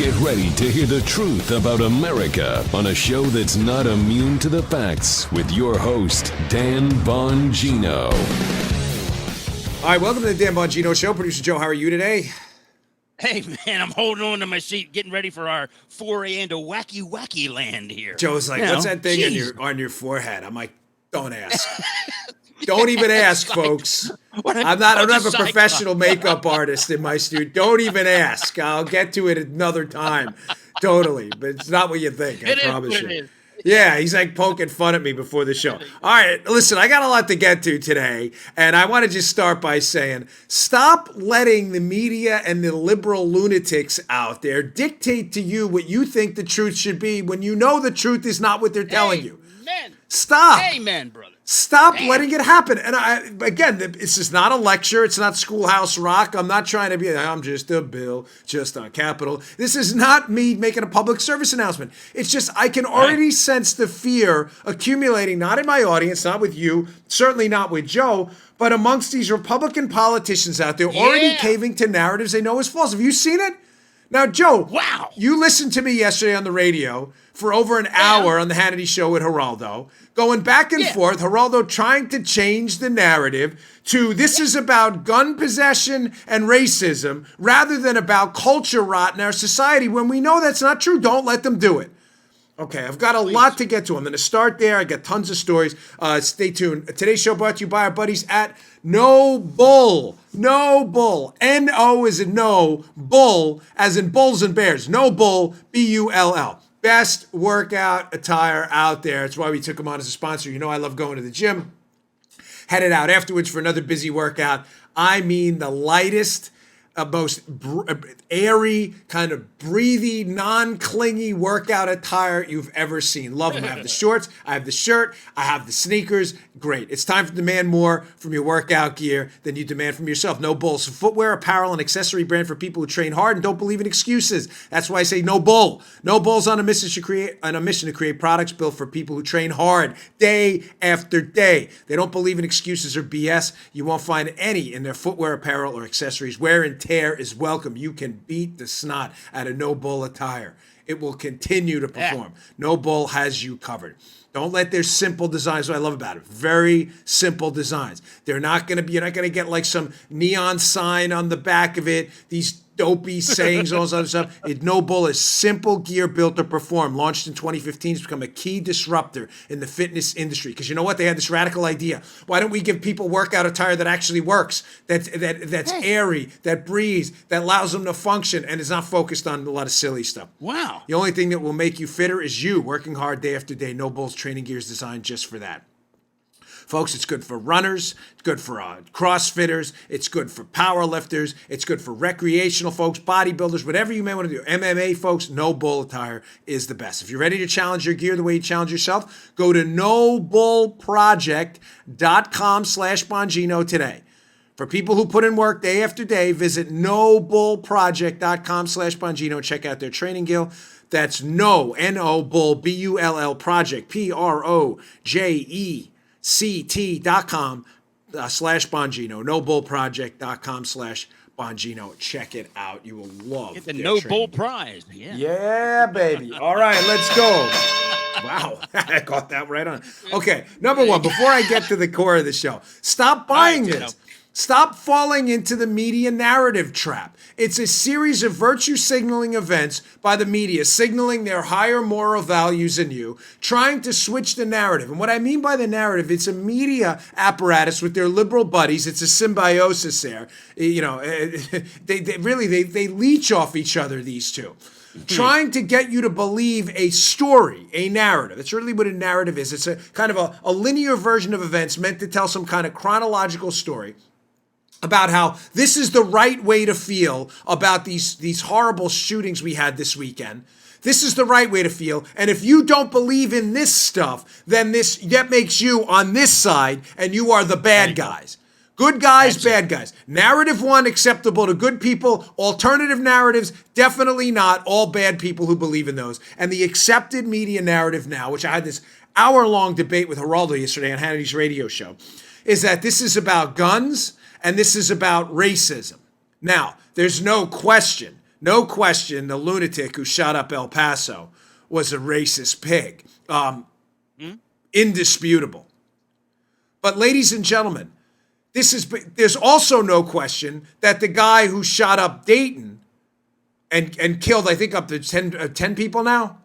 Get ready to hear the truth about America on a show that's not immune to the facts with your host, Dan Bongino. All right, welcome to the Dan Bongino Show. Producer Joe, how are you today? Hey, man, I'm holding on to my seat, getting ready for our foray into wacky land here. Joe's like, what's that thing on your forehead? I'm like, don't ask. Don't even ask, folks. I don't have a professional makeup artist in my studio. Don't even ask. I'll get to it another time. Totally. But it's not what you think. I promise you. Yeah, he's like poking fun at me before the show. All right, listen, I got a lot to get to today, and I want to just start by saying, stop letting the media and the liberal lunatics out there dictate to you what you think the truth should be when you know the truth is not what they're telling you. Amen. Stop. Amen, brother. Stop letting it happen. And again, this is not a lecture. It's not Schoolhouse Rock. I'm not trying to be, I'm just a bill, just on Capitol. This is not me making a public service announcement. It's just, I can already sense the fear accumulating, not in my audience, not with you, certainly not with Joe, but amongst these Republican politicians out there already caving to narratives they know is false. Have you seen it? Now, Joe, wow, you listened to me yesterday on the radio for over an hour on the Hannity show with Geraldo, going back and forth, Geraldo trying to change the narrative to this is about gun possession and racism rather than about culture rot in our society when we know that's not true. Don't let them do it. Okay, I've got a lot to get to. I'm going to start there. I got tons of stories. Stay tuned. Today's show brought to you by our buddies at No Bull. No Bull. N-O as in no, bull as in bulls and bears. No Bull, B-U-L-L. Best workout attire out there. That's why we took them on as a sponsor. You know I love going to the gym. Headed out afterwards for another busy workout. I mean the lightest, most airy, kind of breathy, non-clingy workout attire you've ever seen. Love them. I have the shorts, I have the shirt, I have the sneakers. Great. It's time to demand more from your workout gear than you demand from yourself. No Bull. So footwear, apparel, and accessory brand for people who train hard and don't believe in excuses. That's why I say No Bull. No Bull's on a mission to create products built for people who train hard day after day. They don't believe in excuses or BS. You won't find any in their footwear, apparel, or accessories. Wear and tear is welcome. You can beat the snot out of No Bull attire. It will continue to perform. No Bull has you covered. Don't let their simple designs, what I love about it, very simple designs. They're not going to be, you're not going to get like some neon sign on the back of it, these dopey sayings, all this other stuff. No Bull is simple gear built to perform. Launched in 2015, it's become a key disruptor in the fitness industry. Because you know what? They had this radical idea. Why don't we give people workout attire that actually works, that's airy, that breathes, that allows them to function, and is not focused on a lot of silly stuff. Wow. The only thing that will make you fitter is you working hard day after day. No Bull's training gear is designed just for that. Folks, it's good for runners, it's good for CrossFitters, it's good for power lifters, it's good for recreational folks, bodybuilders, whatever you may want to do. MMA folks, No Bull attire is the best. If you're ready to challenge your gear the way you challenge yourself, go to nobullproject.com/Bongino today. For people who put in work day after day, visit nobullproject.com/Bongino. Check out their training gear. That's N-O, Bull, B-U-L-L, Project, project.com/Bongino, nobullproject.com/Bongino. Check it out. You will love Get the No Bull prize. Yeah, baby. All right, let's go. Wow, I got that right on. Okay, number one, before I get to the core of the show, stop buying this. Stop falling into the media narrative trap. It's a series of virtue signaling events by the media, signaling their higher moral values in you, trying to switch the narrative. And what I mean by the narrative, it's a media apparatus with their liberal buddies. It's a symbiosis there. You know, they leech off each other, these two. Trying to get you to believe a story, a narrative. That's really what a narrative is. It's a kind of a linear version of events meant to tell some kind of chronological story about how this is the right way to feel about these horrible shootings we had this weekend. This is the right way to feel. And if you don't believe in this stuff, then that makes you on this side, and you are the bad guys. Good guys, bad guys. Narrative one, acceptable to good people. Alternative narratives, definitely not. All bad people who believe in those. And the accepted media narrative now, which I had this hour-long debate with Geraldo yesterday on Hannity's radio show, is that this is about guns and this is about racism. Now, there's no question No question, the lunatic who shot up El Paso was a racist pig. Indisputable. But ladies and gentlemen, there's also no question that the guy who shot up Dayton and killed, I think, up to 10 people now,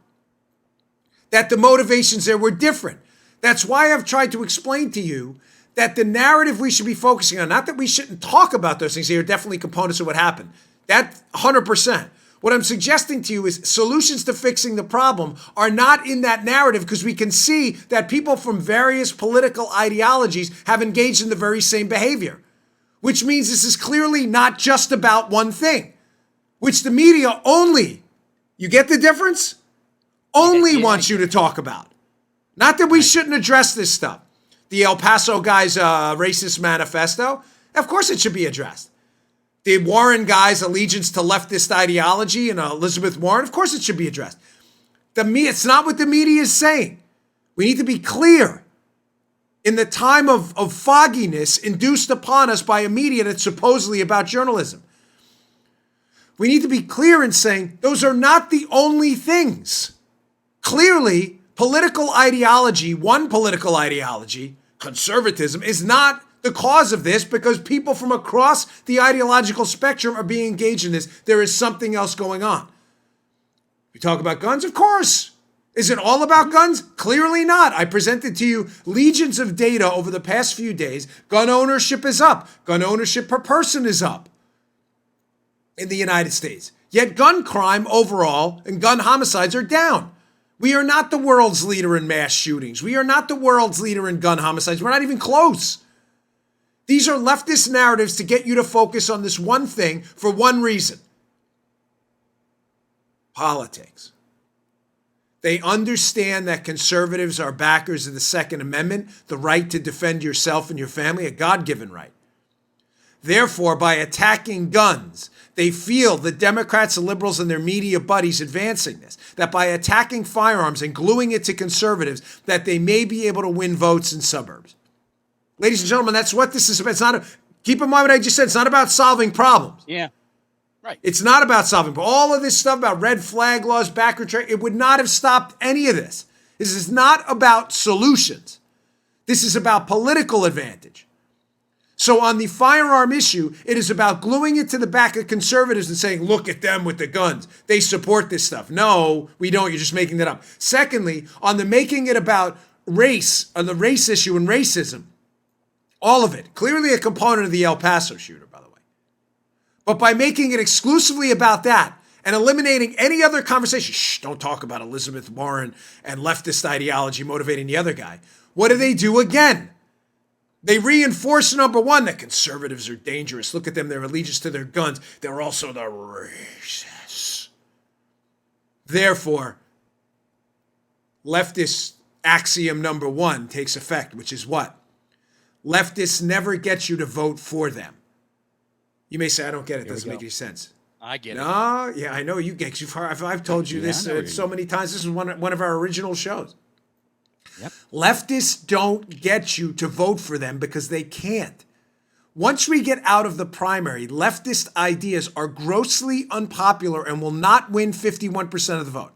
that the motivations there were different. That's why I've tried to explain to you that the narrative we should be focusing on, not that we shouldn't talk about those things, they are definitely components of what happened. That 100%. What I'm suggesting to you is solutions to fixing the problem are not in that narrative, because we can see that people from various political ideologies have engaged in the very same behavior, which means this is clearly not just about one thing, which the media only, you get the difference? Only wants you to talk about. Not that we shouldn't address this stuff. The El Paso guy's racist manifesto, of course it should be addressed. The Warren guy's allegiance to leftist ideology and Elizabeth Warren, of course it should be addressed. It's not what the media is saying. We need to be clear. In the time of fogginess induced upon us by a media that's supposedly about journalism, we need to be clear in saying those are not the only things. Clearly, political ideology, one political ideology, conservatism, is not the cause of this, because people from across the ideological spectrum are being engaged in this. There is something else going on. We talk about guns, of course. Is it all about guns? Clearly not. I presented to you legions of data over the past few days. Gun ownership is up. Gun ownership per person is up in the United States. Yet gun crime overall and gun homicides are down. We are not the world's leader in mass shootings. We are not the world's leader in gun homicides. We're not even close. These are leftist narratives to get you to focus on this one thing for one reason: politics. They understand that conservatives are backers of the Second Amendment, the right to defend yourself and your family, a God-given right. Therefore, by attacking guns, they feel the Democrats, the liberals, and their media buddies advancing this, that by attacking firearms and gluing it to conservatives, that they may be able to win votes in suburbs. Ladies and gentlemen, that's what this is about. It's not keep in mind what I just said. It's not about solving problems. Yeah, right. It's not about solving. All of this stuff about red flag laws, backroom track, it would not have stopped any of this. This is not about solutions. This is about political advantage. So on the firearm issue, it is about gluing it to the back of conservatives and saying, look at them with the guns. They support this stuff. No, we don't. You're just making that up. Secondly, on the making it about race, on the race issue and racism, all of it, clearly a component of the El Paso shooter, by the way. But by making it exclusively about that and eliminating any other conversation, don't talk about Elizabeth Warren and leftist ideology motivating the other guy. What do again? They reinforce, number one, that conservatives are dangerous. Look at them, their allegiance to their guns. They're also the racists. Therefore, leftist axiom number one takes effect, which is what? Leftists never get you to vote for them. You may say, I don't get it. It doesn't make any sense. I get it. No, yeah, I know you get it. I've told you this so many times. This is one of our original shows. Yep. Leftists don't get you to vote for them because they can't. Once we get out of the primary, leftist ideas are grossly unpopular and will not win 51% of the vote.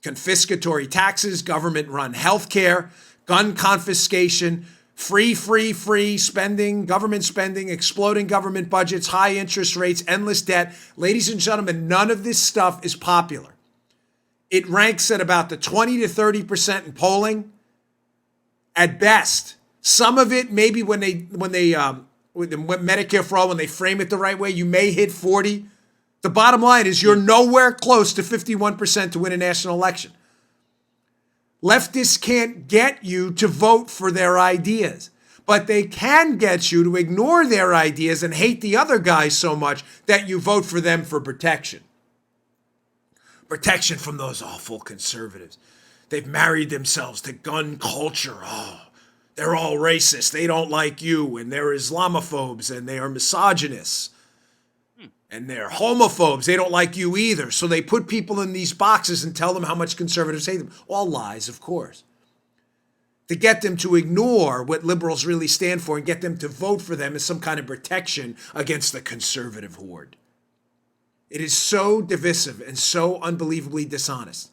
Confiscatory taxes, government-run healthcare, gun confiscation, free spending, government spending, exploding government budgets, high interest rates, endless debt. Ladies and gentlemen, none of this stuff is popular. It ranks at about the 20 to 30% in polling at best. Some of it, maybe when Medicare for All, when they frame it the right way, you may hit 40. The bottom line is you're nowhere close to 51% to win a national election. Leftists can't get you to vote for their ideas, but they can get you to ignore their ideas and hate the other guys so much that you vote for them for protection. Protection from those awful conservatives. They've married themselves to gun culture. Oh, they're all racist. They don't like you, and they're Islamophobes, and they are misogynists. And they're homophobes. They don't like you either. So they put people in these boxes and tell them how much conservatives hate them. All lies, of course. To get them to ignore what liberals really stand for and get them to vote for them as some kind of protection against the conservative horde. It is so divisive and so unbelievably dishonest.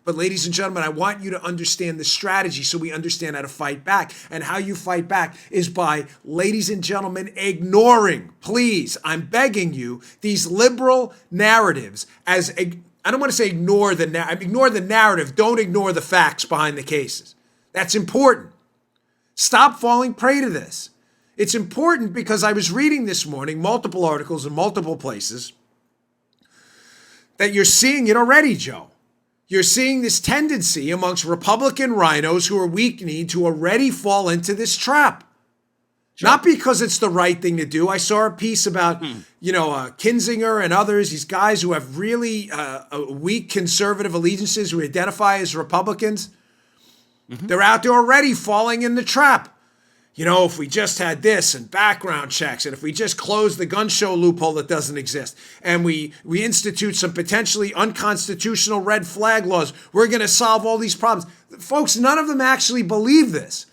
But ladies and gentlemen, I want you to understand the strategy so we understand how to fight back. And how you fight back is by, ladies and gentlemen, ignoring, please, I'm begging you, these liberal narratives as, I don't want to say ignore the narrative, don't ignore the facts behind the cases. That's important. Stop falling prey to this. It's important because I was reading this morning, multiple articles in multiple places, that you're seeing it already, Joe. You're seeing this tendency amongst Republican rhinos who are weak-kneed to already fall into this trap. Sure. Not because it's the right thing to do. I saw a piece about, Kinzinger and others, these guys who have really weak conservative allegiances who identify as Republicans. Mm-hmm. They're out there already falling in the trap. If we just had this and background checks, and if we just close the gun show loophole that doesn't exist, and we institute some potentially unconstitutional red flag laws, we're going to solve all these problems. Folks, none of them actually believe this.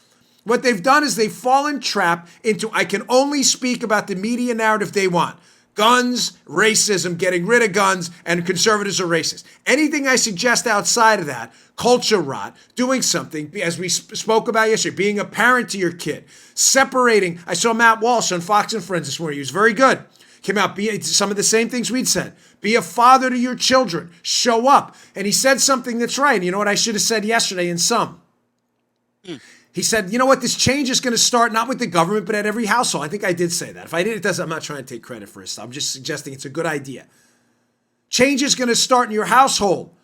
What they've done is they've fallen trapped into, I can only speak about the media narrative they want. Guns, racism, getting rid of guns, and conservatives are racist. Anything I suggest outside of that, culture rot, doing something, as we spoke about yesterday, being a parent to your kid, separating. I saw Matt Walsh on Fox and Friends this morning. He was very good. Came out, some of the same things we'd said. Be a father to your children. Show up. And he said something that's right. And you know what I should have said yesterday in some? He said, you know what, this change is going to start not with the government, but at every household. I think I did say that. If I did, it doesn't. I'm not trying to take credit for it. I'm just suggesting it's a good idea. Change is going to start in your household.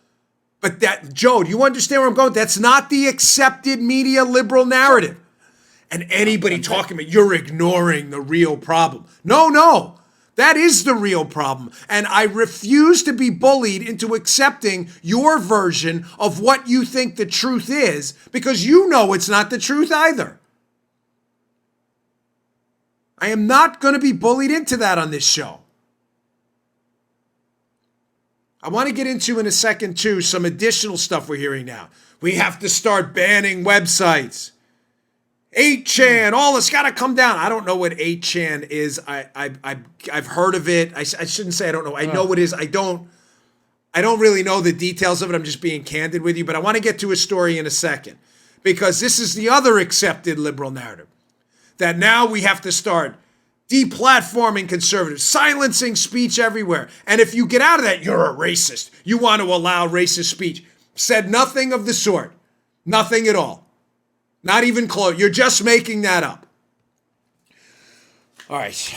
But Joe, do you understand where I'm going? That's not the accepted media liberal narrative. And anybody talking about, you're ignoring the real problem. No. That is the real problem. And I refuse to be bullied into accepting your version of what you think the truth is, because you know it's not the truth either. I am not going to be bullied into that on this show. I want to get into in a second, too, some additional stuff we're hearing now. We have to start banning websites. 8chan, all this got to come down. I don't know what 8chan is. I've heard of it. I shouldn't say I don't know. I know what it is. I don't really know the details of it. I'm just being candid with you. But I want to get to a story in a second, because this is the other accepted liberal narrative, that now we have to start deplatforming conservatives, silencing speech everywhere. And if you get out of that, you're a racist. You want to allow racist speech. Said nothing of the sort. Nothing at all. Not even close. You're just making that up. All right.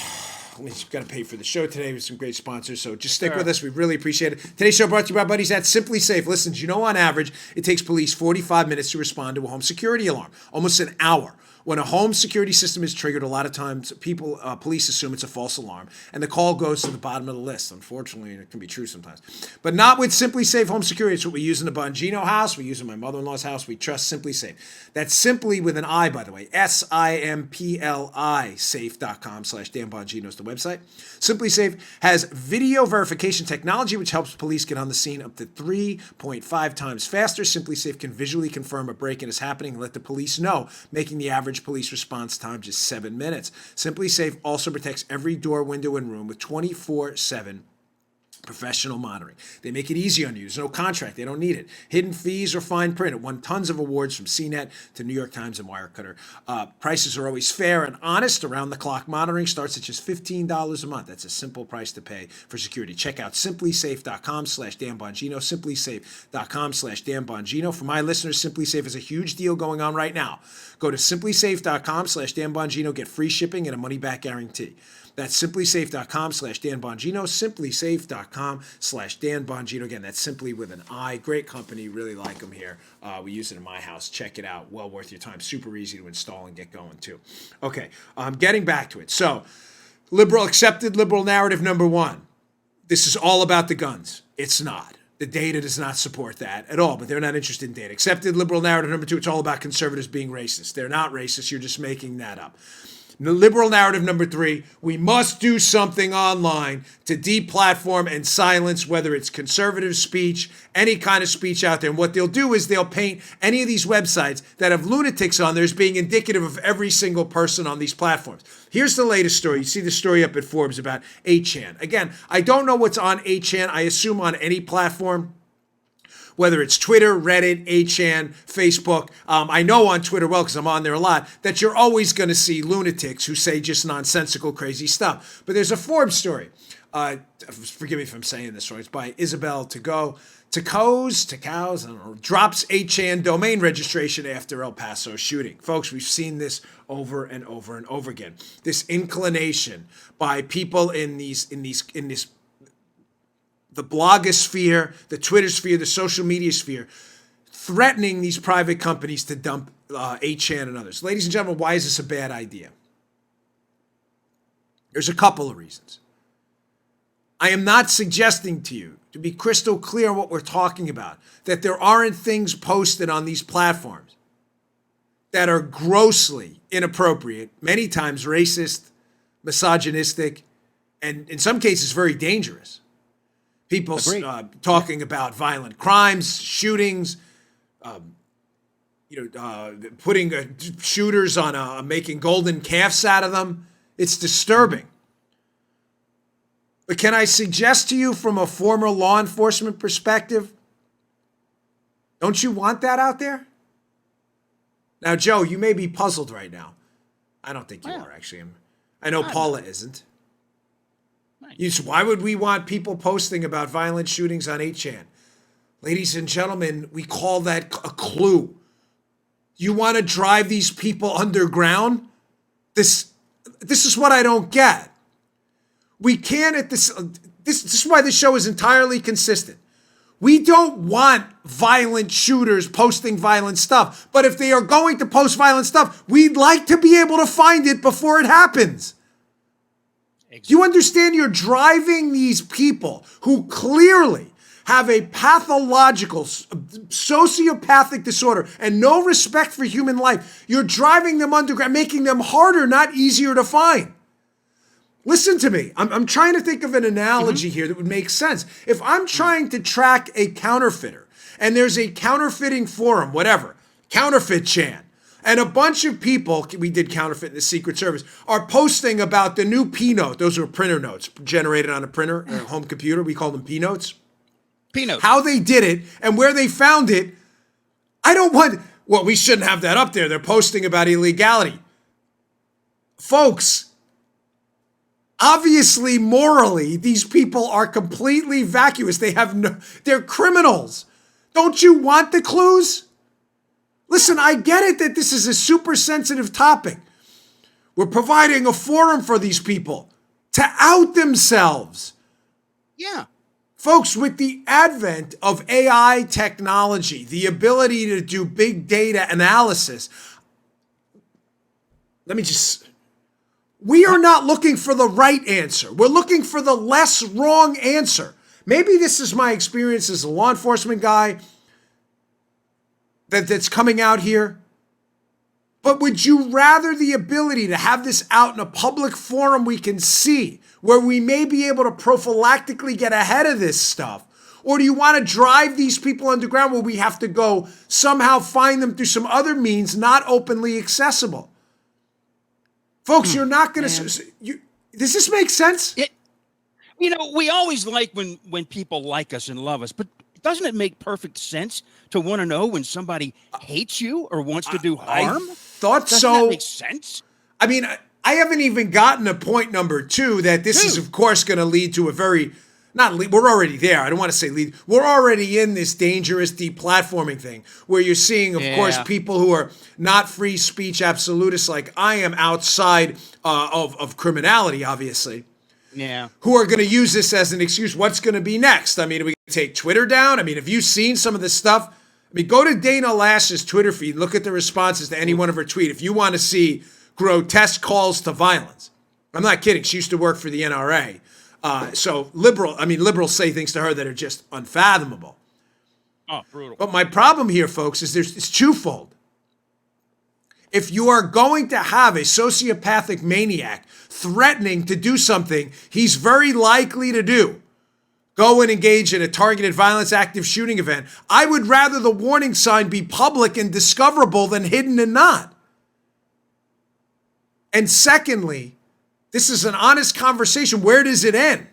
We've got to pay for the show today with some great sponsors, so just stick with us. We really appreciate it. Today's show brought to you by buddies at Simply Safe. Listen, on average, it takes police 45 minutes to respond to a home security alarm. Almost an hour. When a home security system is triggered, a lot of times police assume it's a false alarm, and the call goes to the bottom of the list. Unfortunately, it can be true sometimes. But not with Simply Safe Home Security. It's what we use in the Bongino house. We use in my mother-in-law's house. We trust Simply Safe. That's Simply with an I, by the way. SIMPLI safe.com/Dan Bongino is the website. Simply Safe has video verification technology, which helps police get on the scene up to 3.5 times faster. Simply Safe can visually confirm a break-in is happening and let the police know, making the average police response time just 7 minutes. Simply Safe also protects every door, window, and room with 24/7 professional monitoring. They make it easy on you. There's no contract. They don't need it. Hidden fees or fine print. It won tons of awards from CNET to New York Times and Wirecutter. Prices are always fair and honest. Around-the-clock monitoring starts at just $15 a month. That's a simple price to pay for security. Check out simplysafe.com/Dan Bongino, simplysafe.com/Dan Bongino. For my listeners, Simply Safe is a huge deal going on right now. Go to simplysafe.com/Dan Bongino. Get free shipping and a money-back guarantee. That's simplysafe.com/Dan Bongino, simplysafe.com/Dan Bongino. Again, that's Simply with an I. Great company. Really like them here. We use it in my house. Check it out. Well worth your time. Super easy to install and get going, too. Okay, getting back to it. So, accepted liberal narrative number one. This is all about the guns. It's not. The data does not support that at all, but they're not interested in data. Accepted liberal narrative number two, it's all about conservatives being racist. They're not racist. You're just making that up. Liberal narrative number 3, we must do something online to deplatform and silence, whether it's conservative speech, any kind of speech out there. And what they'll do is they'll paint any of these websites that have lunatics on there as being indicative of every single person on these platforms. Here's the latest story. You see the story up at Forbes about 8chan. Again, I don't know what's on 8chan. I assume on any platform, whether it's Twitter, Reddit, 8chan, Facebook. I know on Twitter, well, because I'm on there a lot, that you're always going to see lunatics who say just nonsensical, crazy stuff. But there's a Forbes story. Forgive me if I'm saying this wrong. It's by Isabel Tacows, I don't know, drops 8chan domain registration after El Paso shooting. Folks, we've seen this over and over and over again. This inclination by people in this the blogosphere, the Twitter sphere, the social media sphere, threatening these private companies to dump 8chan and others. Ladies and gentlemen, why is this a bad idea? There's a couple of reasons. I am not suggesting to you, to be crystal clear on what we're talking about, that there aren't things posted on these platforms that are grossly inappropriate, many times racist, misogynistic, and in some cases very dangerous. People talking about violent crimes, shootings, putting shooters on making golden calves out of them. It's disturbing. But can I suggest to you from a former law enforcement perspective, don't you want that out there? Now, Joe, you may be puzzled right now. I don't think you are, actually. I know Paula isn't. Why would we want people posting about violent shootings on 8chan? Ladies and gentlemen, we call that a clue. You want to drive these people underground? This is what I don't get. We can't this is why this show is entirely consistent. We don't want violent shooters posting violent stuff. But if they are going to post violent stuff, we'd like to be able to find it before it happens. Exactly. You understand you're driving these people who clearly have a pathological, sociopathic disorder and no respect for human life. You're driving them underground, making them harder, not easier to find. Listen to me. I'm trying to think of an analogy here that would make sense. If I'm trying to track a counterfeiter and there's a counterfeiting forum, whatever, Counterfeit Chan, and a bunch of people, we did counterfeit in the Secret Service, are posting about the new P-note. Those are printer notes generated on a printer, a home computer. We call them P-notes. P-notes. How they did it and where they found it. We shouldn't have that up there. They're posting about illegality. Folks, obviously, morally, these people are completely vacuous. They're criminals. Don't you want the clues? Listen, I get it that this is a super sensitive topic. We're providing a forum for these people to out themselves. Yeah. Folks, with the advent of AI technology, the ability to do big data analysis, we are not looking for the right answer. We're looking for the less wrong answer. Maybe this is my experience as a law enforcement guy that's coming out here. But would you rather the ability to have this out in a public forum we can see, where we may be able to prophylactically get ahead of this stuff? Or do you want to drive these people underground where we have to go somehow find them through some other means not openly accessible? Folks, you're not going to... Does this make sense? We always like when people like us and love us, but doesn't it make perfect sense to want to know when somebody hates you or wants to do harm? I thought doesn't so. That make sense? I mean, I haven't even gotten to point number 2 that this is, of course, going to lead to a very... we're already there. I don't want to say lead. We're already in this dangerous deplatforming thing where you're seeing, of course, people who are not free speech absolutists like I am outside of criminality, obviously. Yeah. Who are going to use this as an excuse. What's going to be next? I mean, are we going to take Twitter down? I mean, have you seen some of this stuff? I mean, go to Dana Lash's Twitter feed. Look at the responses to any one of her tweets if you want to see grotesque calls to violence. I'm not kidding. She used to work for the NRA. So liberals say things to her that are just unfathomable. Oh, brutal. But my problem here, folks, is it's twofold. If you are going to have a sociopathic maniac threatening to do something he's very likely to do, go and engage in a targeted violence active shooting event, I would rather the warning sign be public and discoverable than hidden and not. And secondly, this is an honest conversation. Where does it end?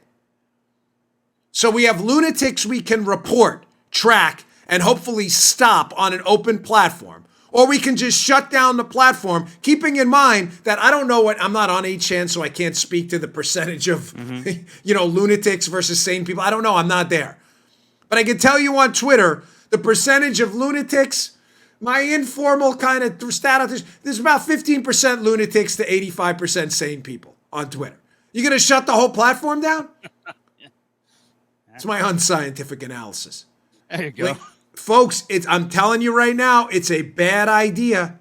So we have lunatics we can report, track, and hopefully stop on an open platform. Or we can just shut down the platform, keeping in mind that I don't know what, I'm not on 8chan, so I can't speak to the percentage of, lunatics versus sane people. I don't know, I'm not there. But I can tell you on Twitter, the percentage of lunatics, my informal kind of stat, there's about 15% lunatics to 85% sane people on Twitter. You gonna shut the whole platform down? It's my unscientific analysis. There you go. Folks, I'm telling you right now, it's a bad idea.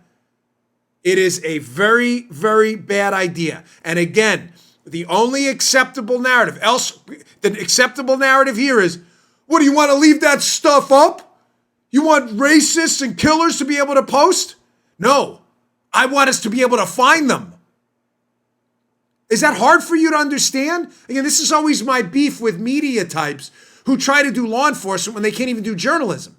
It is a very, very bad idea. And again, the only acceptable narrative, the acceptable narrative here is, what, do you want to leave that stuff up? You want racists and killers to be able to post? No, I want us to be able to find them. Is that hard for you to understand? Again, this is always my beef with media types who try to do law enforcement when they can't even do journalism.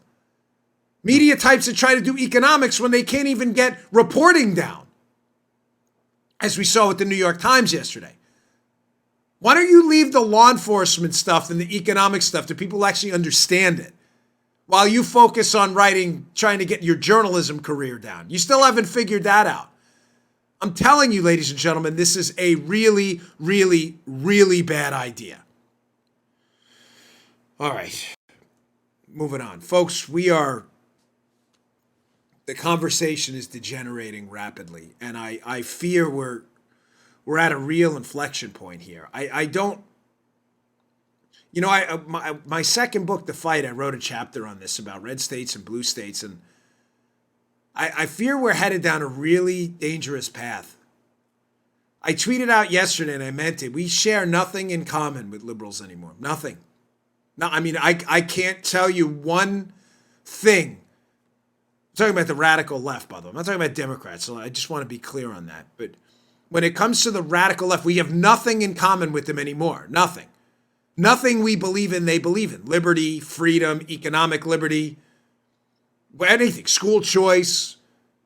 Media types that try to do economics when they can't even get reporting down. As we saw with the New York Times yesterday. Why don't you leave the law enforcement stuff and the economic stuff to people who actually understand it, while you focus on trying to get your journalism career down? You still haven't figured that out. I'm telling you, ladies and gentlemen, this is a really, really, really bad idea. All right. Moving on. Folks, the conversation is degenerating rapidly, and I fear we're at a real inflection point here. My second book, The Fight, I wrote a chapter on this about red states and blue states, and I fear we're headed down a really dangerous path. I tweeted out yesterday, and I meant it, we share nothing in common with liberals anymore. Nothing. No, I mean, I can't tell you one thing. I'm talking about the radical left, by the way. I'm not talking about Democrats, so I just want to be clear on that. But when it comes to the radical left, we have nothing in common with them anymore. Nothing. Nothing we believe in, they believe in. Liberty, freedom, economic liberty, anything. School choice,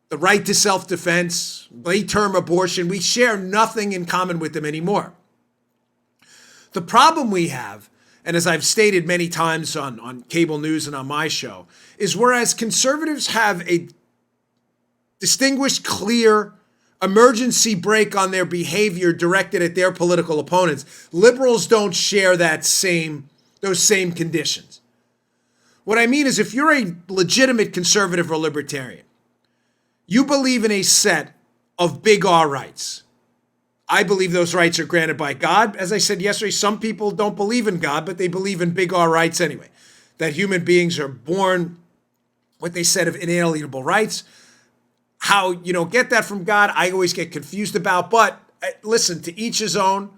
the right to self-defense, late-term abortion. We share nothing in common with them anymore. The problem we have, and as I've stated many times on cable news and on my show, is whereas conservatives have a distinguished, clear emergency brake on their behavior directed at their political opponents, liberals don't share those same conditions. What I mean is, if you're a legitimate conservative or libertarian, you believe in a set of big R rights. I believe those rights are granted by God. As I said yesterday, some people don't believe in God, but they believe in big R rights anyway. That human beings are born with a set of inalienable rights. How you don't get that from God, I always get confused about. But listen, to each his own.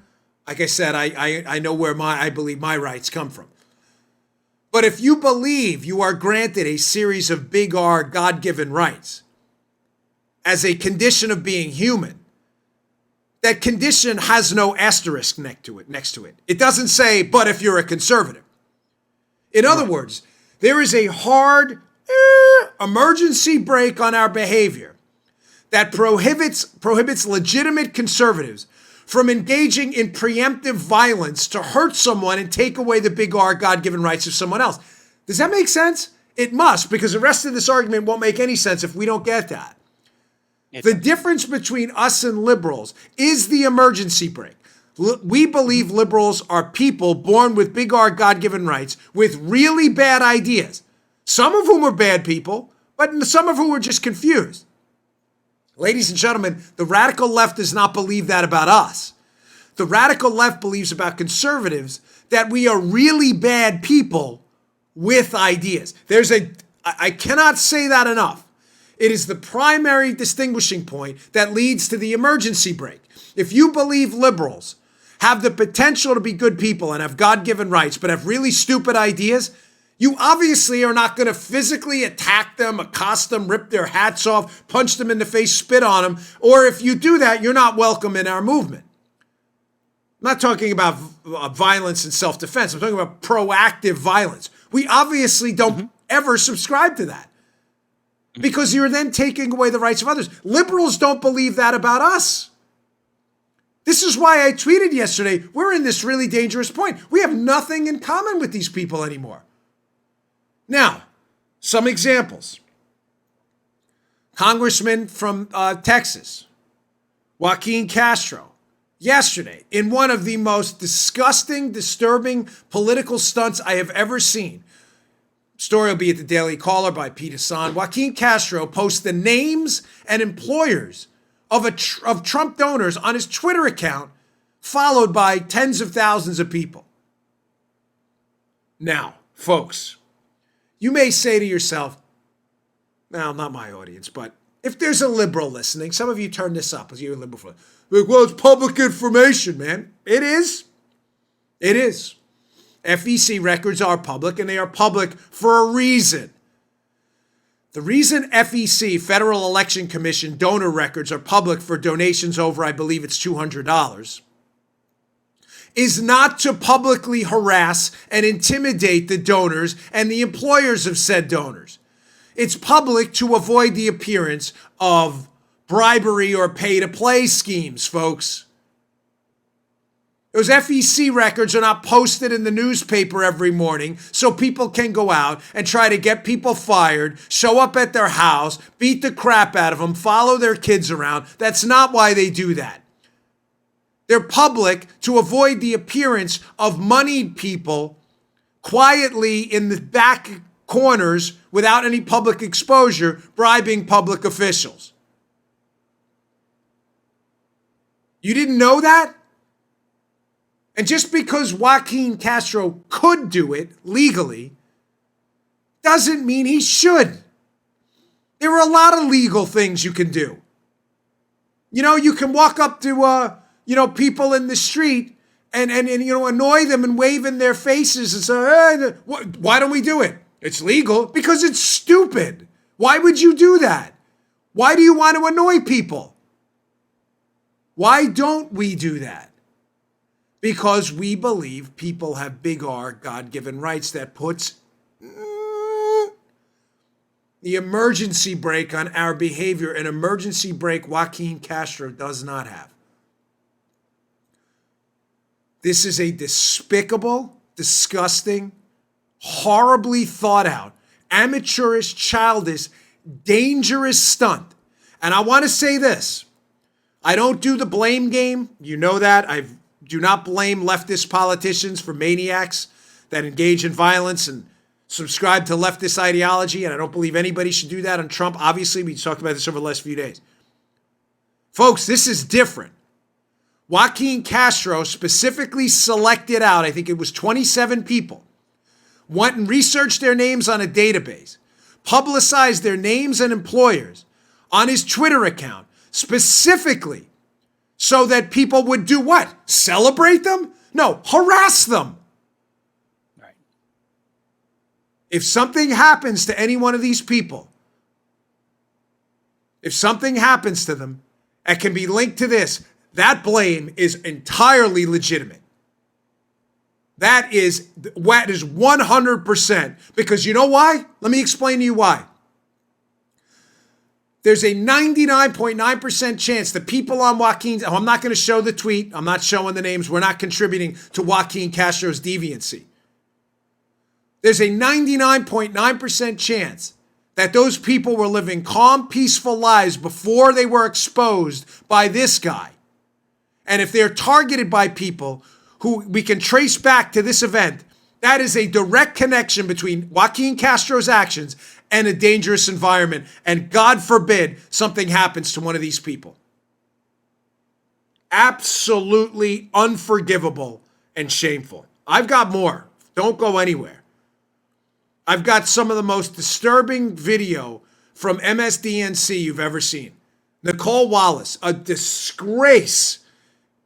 Like I said, I know where I believe my rights come from. But if you believe you are granted a series of big R God-given rights as a condition of being human, that condition has no asterisk next to it. It doesn't say, but if you're a conservative. In other words, there is a hard emergency brake on our behavior that prohibits legitimate conservatives from engaging in preemptive violence to hurt someone and take away the big R God-given rights of someone else. Does that make sense? It must, because the rest of this argument won't make any sense if we don't get that. The difference between us and liberals is the emergency brake. We believe liberals are people born with big R God-given rights with really bad ideas. Some of whom are bad people, but some of whom are just confused. Ladies and gentlemen, the radical left does not believe that about us. The radical left believes about conservatives that we are really bad people with ideas. I cannot say that enough. It is the primary distinguishing point that leads to the emergency brake. If you believe liberals have the potential to be good people and have God-given rights, but have really stupid ideas, You obviously are not going to physically attack them, accost them, rip their hats off, punch them in the face, spit on them. Or if you do that, you're not welcome in our movement. I'm not talking about violence and self-defense. I'm talking about proactive violence. We obviously don't ever subscribe to that because you're then taking away the rights of others. Liberals don't believe that about us. This is why I tweeted yesterday, we're in this really dangerous point. We have nothing in common with these people anymore. Now, some examples. Congressman from Texas, Joaquin Castro, yesterday, in one of the most disgusting, disturbing political stunts I have ever seen. Story will be at the Daily Caller by Pete Hassan. Joaquin Castro posts the names and employers of Trump donors on his Twitter account, followed by tens of thousands of people. Now, folks, you may say to yourself, well, not my audience, but if there's a liberal listening, some of you turn this up as you're a liberal. Like, well, it's public information, man. It is. It is. FEC records are public, and they are public for a reason. The reason FEC, Federal Election Commission, donor records are public for donations over, I believe it's $200, is not to publicly harass and intimidate the donors and the employers of said donors. It's public to avoid the appearance of bribery or pay-to-play schemes, folks. Those FEC records are not posted in the newspaper every morning so people can go out and try to get people fired, show up at their house, beat the crap out of them, follow their kids around. That's not why they do that. They're public to avoid the appearance of moneyed people quietly in the back corners without any public exposure, bribing public officials. You didn't know that? And just because Joaquin Castro could do it legally doesn't mean he should. There are a lot of legal things you can do. You know, you can walk up to people in the street and annoy them and wave in their faces and say, hey, why don't we do it? It's legal because it's stupid. Why would you do that? Why do you want to annoy people? Why don't we do that? Because we believe people have big R, God-given rights that puts the emergency brake on our behavior, an emergency brake Joaquin Castro does not have. This is a despicable, disgusting, horribly thought out, amateurish, childish, dangerous stunt. And I want to say this. I don't do the blame game. You know that. I do not blame leftist politicians for maniacs that engage in violence and subscribe to leftist ideology. And I don't believe anybody should do that on Trump. Obviously, we talked about this over the last few days. Folks, this is different. Joaquin Castro specifically selected out, I think it was 27 people, went and researched their names on a database, publicized their names and employers on his Twitter account, specifically so that people would do what? Celebrate them? No, harass them. Right. If something happens to any one of these people, if something happens to them, it can be linked to this. That blame is entirely legitimate. That is 100%. Because you know why? Let me explain to you why. There's a 99.9% chance that people on Joaquin's, I'm not going to show the tweet. I'm not showing the names. We're not contributing to Joaquin Castro's deviancy. There's a 99.9% chance that those people were living calm, peaceful lives before they were exposed by this guy. And if they're targeted by people who we can trace back to this event, that is a direct connection between Joaquin Castro's actions and a dangerous environment. And God forbid something happens to one of these people. Absolutely unforgivable and shameful. I've got more. Don't go anywhere. I've got some of the most disturbing video from MSDNC you've ever seen. Nicole Wallace, a disgrace.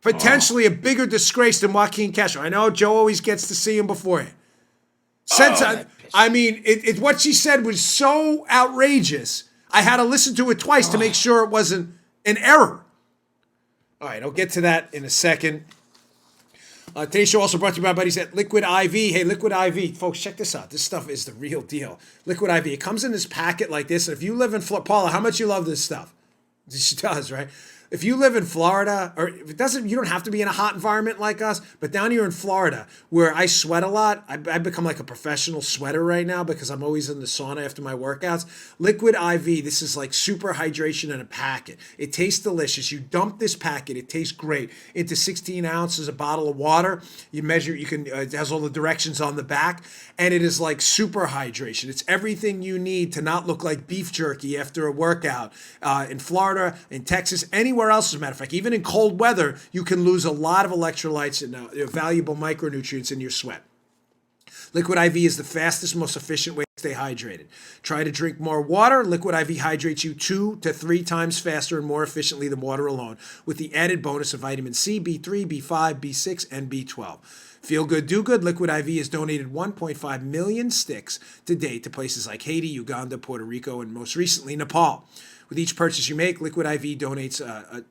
Potentially a bigger disgrace than Joaquin Castro. I know Joe always gets to see him beforehand. I mean, what she said was so outrageous. I had to listen to it twice to make sure it wasn't an error. All right, I'll get to that in a second. Today's show also brought to you by my buddies at Liquid IV. Hey, Liquid IV. Folks, check this out. This stuff is the real deal. Liquid IV. It comes in this packet like this. And if you live in Florida, Paula, how much you love this stuff? She does, right? If you live in Florida, or if it doesn't, you don't have to be in a hot environment like us, but down here in Florida, where I sweat a lot, I've become like a professional sweater right now because I'm always in the sauna after my workouts. Liquid IV, this is like super hydration in a packet. It tastes delicious. You dump this packet, it tastes great, into 16 ounces, a bottle of water. You measure, it has all the directions on the back, and it is like super hydration. It's everything you need to not look like beef jerky after a workout. In Florida, in Texas, anywhere else, as a matter of fact, even in cold weather, you can lose a lot of electrolytes and valuable micronutrients in your sweat. Liquid IV is the fastest, most efficient way to stay hydrated. Try to drink more water. Liquid IV hydrates you 2 to 3 times faster and more efficiently than water alone, with the added bonus of vitamin C, B3, B5, B6, and B12. Feel good, do good. Liquid IV has donated 1.5 million sticks to date to places like Haiti, Uganda, Puerto Rico, and most recently, Nepal. With each purchase you make, Liquid IV donates a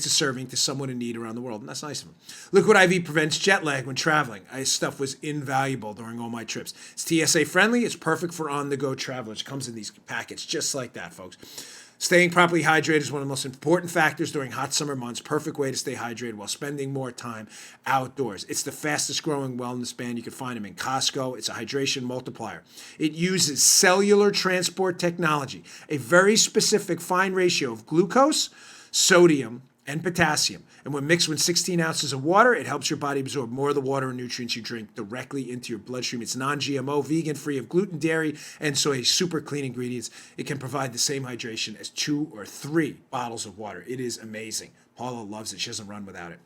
serving to someone in need around the world, and that's nice of them. Liquid IV prevents jet lag when traveling. This stuff was invaluable during all my trips. It's TSA friendly. It's perfect for on-the-go travelers. It comes in these packets just like that, folks. Staying properly hydrated is one of the most important factors during hot summer months. Perfect way to stay hydrated while spending more time outdoors. It's the fastest growing wellness band. You can find them in Costco. It's a hydration multiplier. It uses cellular transport technology, a very specific fine ratio of glucose, sodium, and potassium. And when mixed with 16 ounces of water, it helps your body absorb more of the water and nutrients you drink directly into your bloodstream. It's non-GMO, vegan, free of gluten, dairy, and soy, super clean ingredients. It can provide the same hydration as 2 or 3 bottles of water. It is amazing. Paula loves it. She doesn't run without it.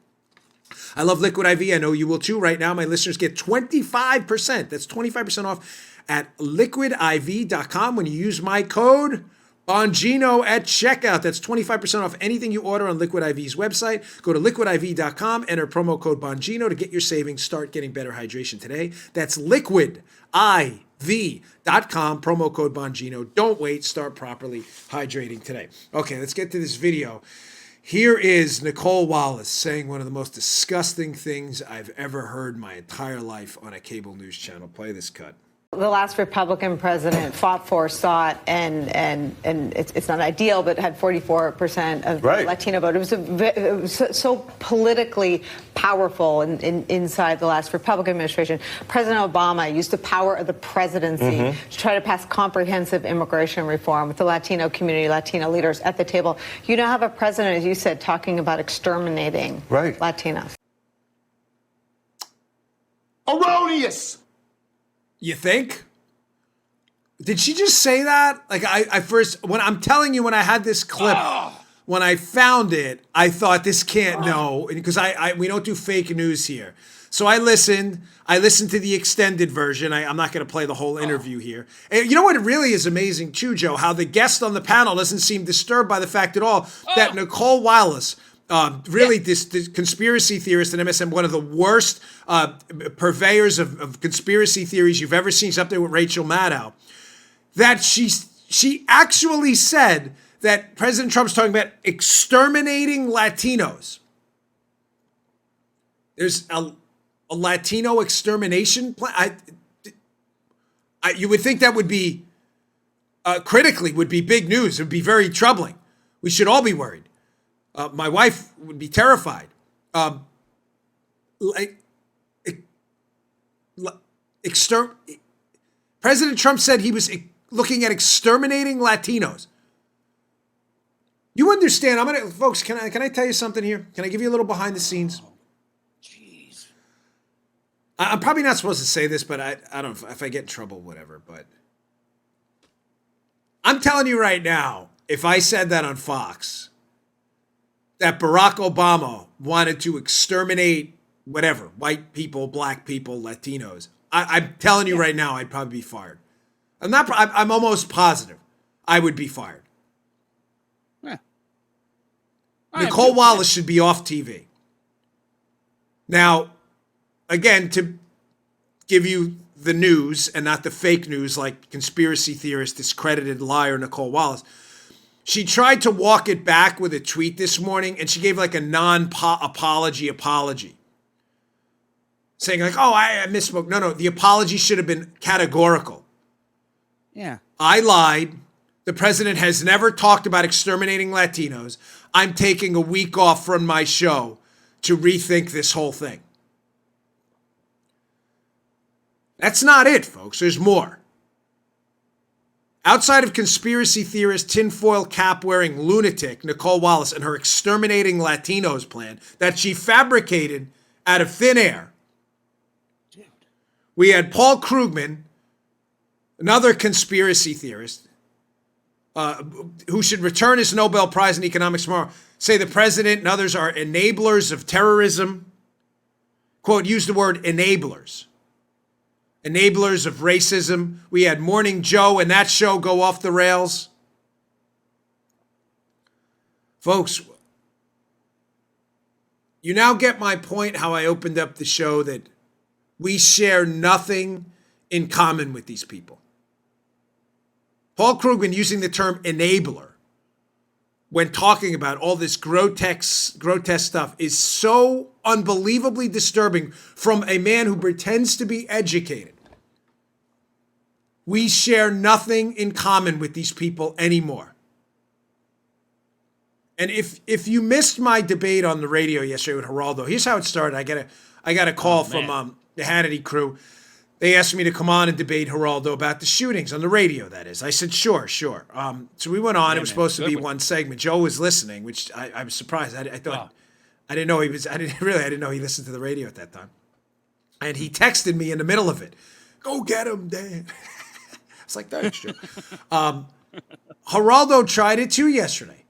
I love Liquid IV. I know you will too. Right now, my listeners get 25%. That's 25% off at liquidiv.com when you use my code Bongino at checkout. That's 25% off anything you order on Liquid IV's website. Go to liquidiv.com, enter promo code Bongino to get your savings. Start getting better hydration today. That's liquidiv.com, promo code Bongino. Don't wait. Start properly hydrating today. Okay, let's get to this video. Here is Nicole Wallace saying one of the most disgusting things I've ever heard my entire life on a cable news channel. Play this cut. The last Republican president fought for, sought, and it's not ideal, but had 44% of the Latino vote. It was so politically powerful inside the last Republican administration. President Obama used the power of the presidency to try to pass comprehensive immigration reform with the Latino community, Latino leaders at the table. You now have a president, as you said, talking about exterminating Latinos. Erroneous! You think? Did she just say that? Like I first, when I'm telling you, when I had this clip, when I found it, I thought this can't know, because we don't do fake news here. So I listened to the extended version. I'm not going to play the whole interview here. And you know what really is amazing too, Joe? How the guest on the panel doesn't seem disturbed by the fact at all that Nicole Wallace, this conspiracy theorist at MSM, one of the worst purveyors of conspiracy theories you've ever seen. She's up there with Rachel Maddow. That she actually said that President Trump's talking about exterminating Latinos. There's a Latino extermination plan. You would think that would be, critically, would be big news. It would be very troubling. We should all be worried. My wife would be terrified. President Trump said he was looking at exterminating Latinos. You understand? Folks. Can I tell you something here? Can I give you a little behind the scenes? Jeez. I'm probably not supposed to say this, but I don't know if I get in trouble, whatever. But I'm telling you right now, if I said that on Fox, that Barack Obama wanted to exterminate whatever, white people, black people, Latinos, I'm telling you right now, I'd probably be fired. I'm almost positive I would be fired. Yeah. Nicole Wallace should be off TV. Now, again, to give you the news and not the fake news like conspiracy theorist, discredited liar Nicole Wallace. She tried to walk it back with a tweet this morning, and she gave like a non-apology, saying like, oh, I misspoke. No, the apology should have been categorical. Yeah. I lied. The president has never talked about exterminating Latinos. I'm taking a week off from my show to rethink this whole thing. That's not it, folks. There's more. Outside of conspiracy theorist, tinfoil cap-wearing lunatic Nicole Wallace and her exterminating Latinos plan that she fabricated out of thin air, we had Paul Krugman, another conspiracy theorist, who should return his Nobel Prize in Economics tomorrow, say the president and others are enablers of terrorism. Quote, use the word enablers. Enablers of racism. We had Morning Joe and that show go off the rails. Folks, you now get my point how I opened up the show that we share nothing in common with these people. Paul Krugman using the term enabler when talking about all this grotesque stuff is so unbelievably disturbing from a man who pretends to be educated. We share nothing in common with these people anymore. And if you missed my debate on the radio yesterday with Geraldo, here's how it started. I got a call from the Hannity crew. They asked me to come on and debate Geraldo about the shootings on the radio, that is. I said, sure. So we went on. It was supposed to be one segment. Joe was listening, which I was surprised. I thought, I didn't know he was, I didn't know he listened to the radio at that time. And he texted me in the middle of it. Go get him, Dan. It's like, that's true. Geraldo tried it too yesterday.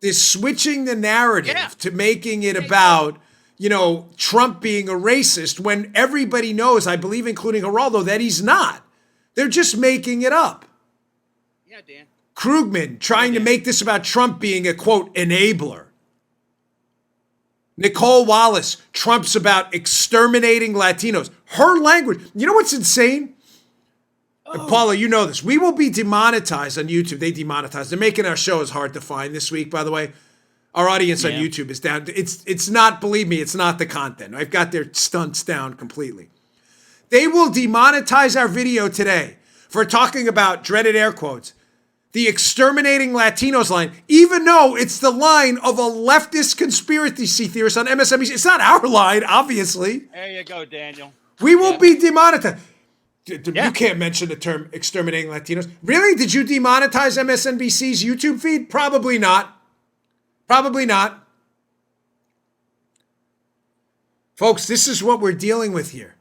This switching the narrative to making it about, Trump being a racist when everybody knows, I believe, including Geraldo, that he's not. They're just making it up. Yeah, Dan. Krugman trying to make this about Trump being a, quote, enabler. Nicole Wallace, Trump's about exterminating Latinos. Her language. You know what's insane? Paula, you know this. We will be demonetized on YouTube. They demonetized. They're making our shows hard to find this week, by the way. Our audience on YouTube is down. It's not, believe me, it's not the content. I've got their stunts down completely. They will demonetize our video today for talking about, dreaded air quotes, the exterminating Latinos line, even though it's the line of a leftist conspiracy theorist on MSNBC. It's not our line, obviously. There you go, Daniel. We will be demonetized. You can't mention the term exterminating Latinos. Really? Did you demonetize MSNBC's YouTube feed? Probably not. Probably not. Folks, this is what we're dealing with here.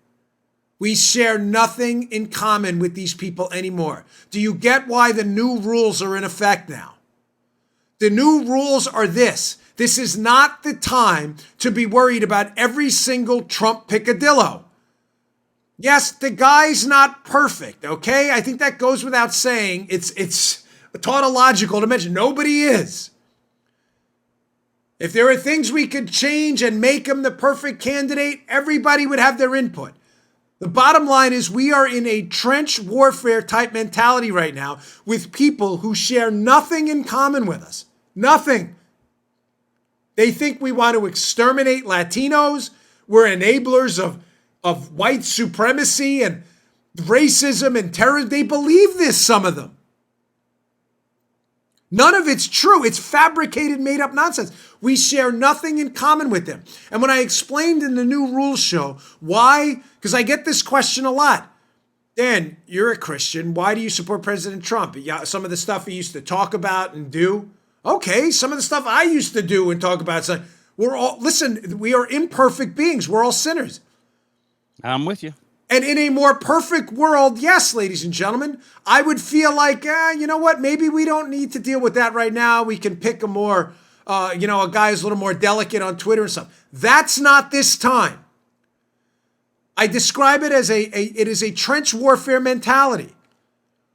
We share nothing in common with these people anymore. Do you get why the new rules are in effect now? The new rules are this. This is not the time to be worried about every single Trump picadillo. Yes, the guy's not perfect, okay? I think that goes without saying. It's tautological to mention. Nobody is. If there are things we could change and make him the perfect candidate, everybody would have their input. The bottom line is we are in a trench warfare type mentality right now with people who share nothing in common with us. Nothing. They think we want to exterminate Latinos. We're enablers of white supremacy and racism and terrorism. They believe this, some of them. None of it's true. It's fabricated, made up nonsense. We share nothing in common with them. And when I explained in the new rules show why, because I get this question a lot. Dan, you're a Christian. Why do you support President Trump? Yeah, some of the stuff he used to talk about and do. Okay, some of the stuff I used to do and talk about. So we are imperfect beings. We're all sinners. I'm with you. And in a more perfect world, yes, ladies and gentlemen, I would feel like, you know what? Maybe we don't need to deal with that right now. We can pick a more, a guy who's a little more delicate on Twitter and stuff. That's not this time. I describe it as it is a trench warfare mentality.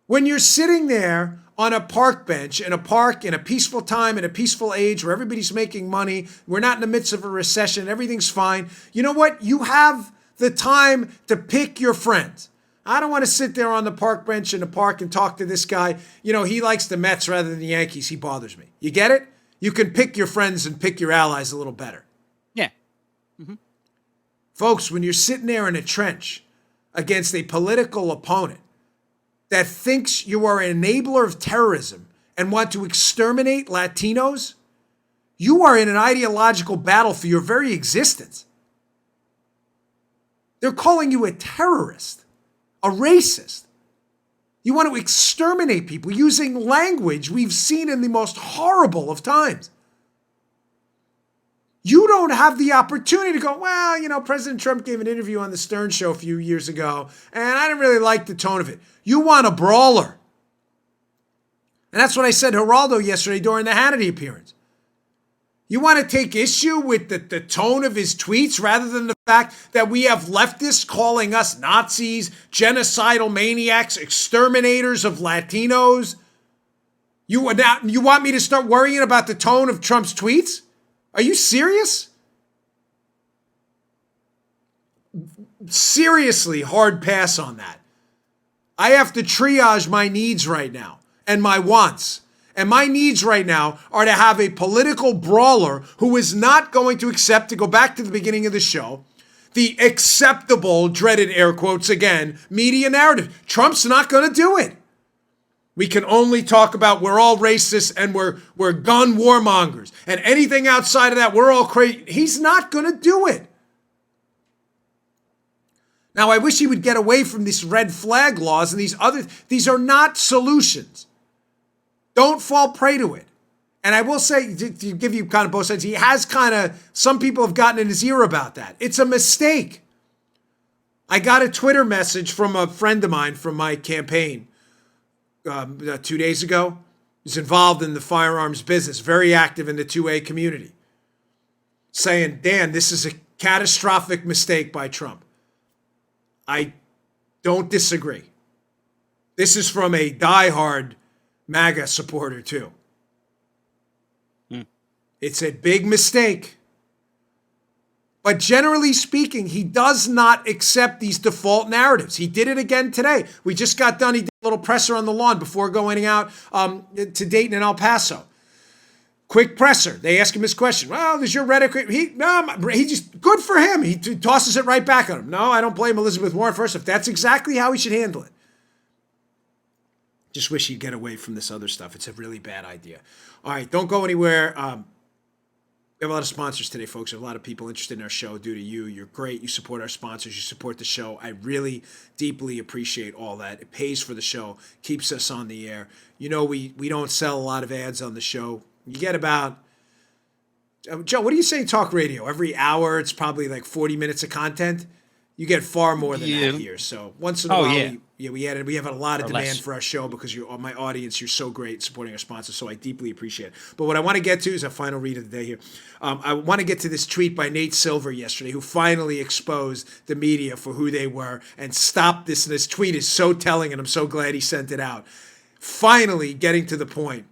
When you're sitting there on a park bench in a park in a peaceful time, in a peaceful age where everybody's making money, we're not in the midst of a recession, everything's fine. You know what? You have the time to pick your friends. I don't want to sit there on the park bench in the park and talk to this guy. You know, he likes the Mets rather than the Yankees. He bothers me. You get it? You can pick your friends and pick your allies a little better. Yeah. Mm-hmm. Folks, when you're sitting there in a trench against a political opponent that thinks you are an enabler of terrorism and want to exterminate Latinos, you are in an ideological battle for your very existence. They're calling you a terrorist, a racist. You want to exterminate people using language we've seen in the most horrible of times. You don't have the opportunity to go, well, you know, President Trump gave an interview on the Stern Show a few years ago, and I didn't really like the tone of it. You want a brawler. And that's what I said to Geraldo yesterday during the Hannity appearance. You want to take issue with the tone of his tweets rather than the fact that we have leftists calling us Nazis, genocidal maniacs, exterminators of Latinos? You want me to start worrying about the tone of Trump's tweets? Are you serious? Seriously, hard pass on that. I have to triage my needs right now and my wants. And my needs right now are to have a political brawler who is not going to accept, to go back to the beginning of the show, the acceptable, dreaded air quotes again, media narrative. Trump's not going to do it. We can only talk about we're all racist and we're gun warmongers. And anything outside of that, we're all crazy. He's not going to do it. Now, I wish he would get away from these red flag laws and these are not solutions. Don't fall prey to it. And I will say, to give you kind of both sides, he has some people have gotten in his ear about that. It's a mistake. I got a Twitter message from a friend of mine from my campaign 2 days ago. He's involved in the firearms business, very active in the 2A community, saying, Dan, this is a catastrophic mistake by Trump. I don't disagree. This is from a diehard MAGA supporter too. It's a big mistake. But generally speaking, he does not accept these default narratives. He did it again today. We just got done. He did a little presser on the lawn before going out to Dayton and El Paso. Quick presser. They ask him this question. Well, is your rhetoric? He just, good for him. He tosses it right back at him. No, I don't blame Elizabeth Warren first. If that's exactly how he should handle it. Just wish he'd get away from this other stuff. It's a really bad idea. All right, don't go anywhere. We have a lot of sponsors today, folks. We have a lot of people interested in our show due to you. You're great. You support our sponsors. You support the show. I really deeply appreciate all that. It pays for the show, keeps us on the air. You know, we don't sell a lot of ads on the show. You get about, Joe, what do you say talk radio? Every hour, it's probably like 40 minutes of content. You get far more than that here. So once in a while, we have a lot of demand for our show because you're my audience. You're so great supporting our sponsors. So I deeply appreciate it. But what I want to get to is a final read of the day here. I want to get to this tweet by Nate Silver yesterday, who finally exposed the media for who they were and stopped this. And this tweet is so telling, and I'm so glad he sent it out. Finally getting to the point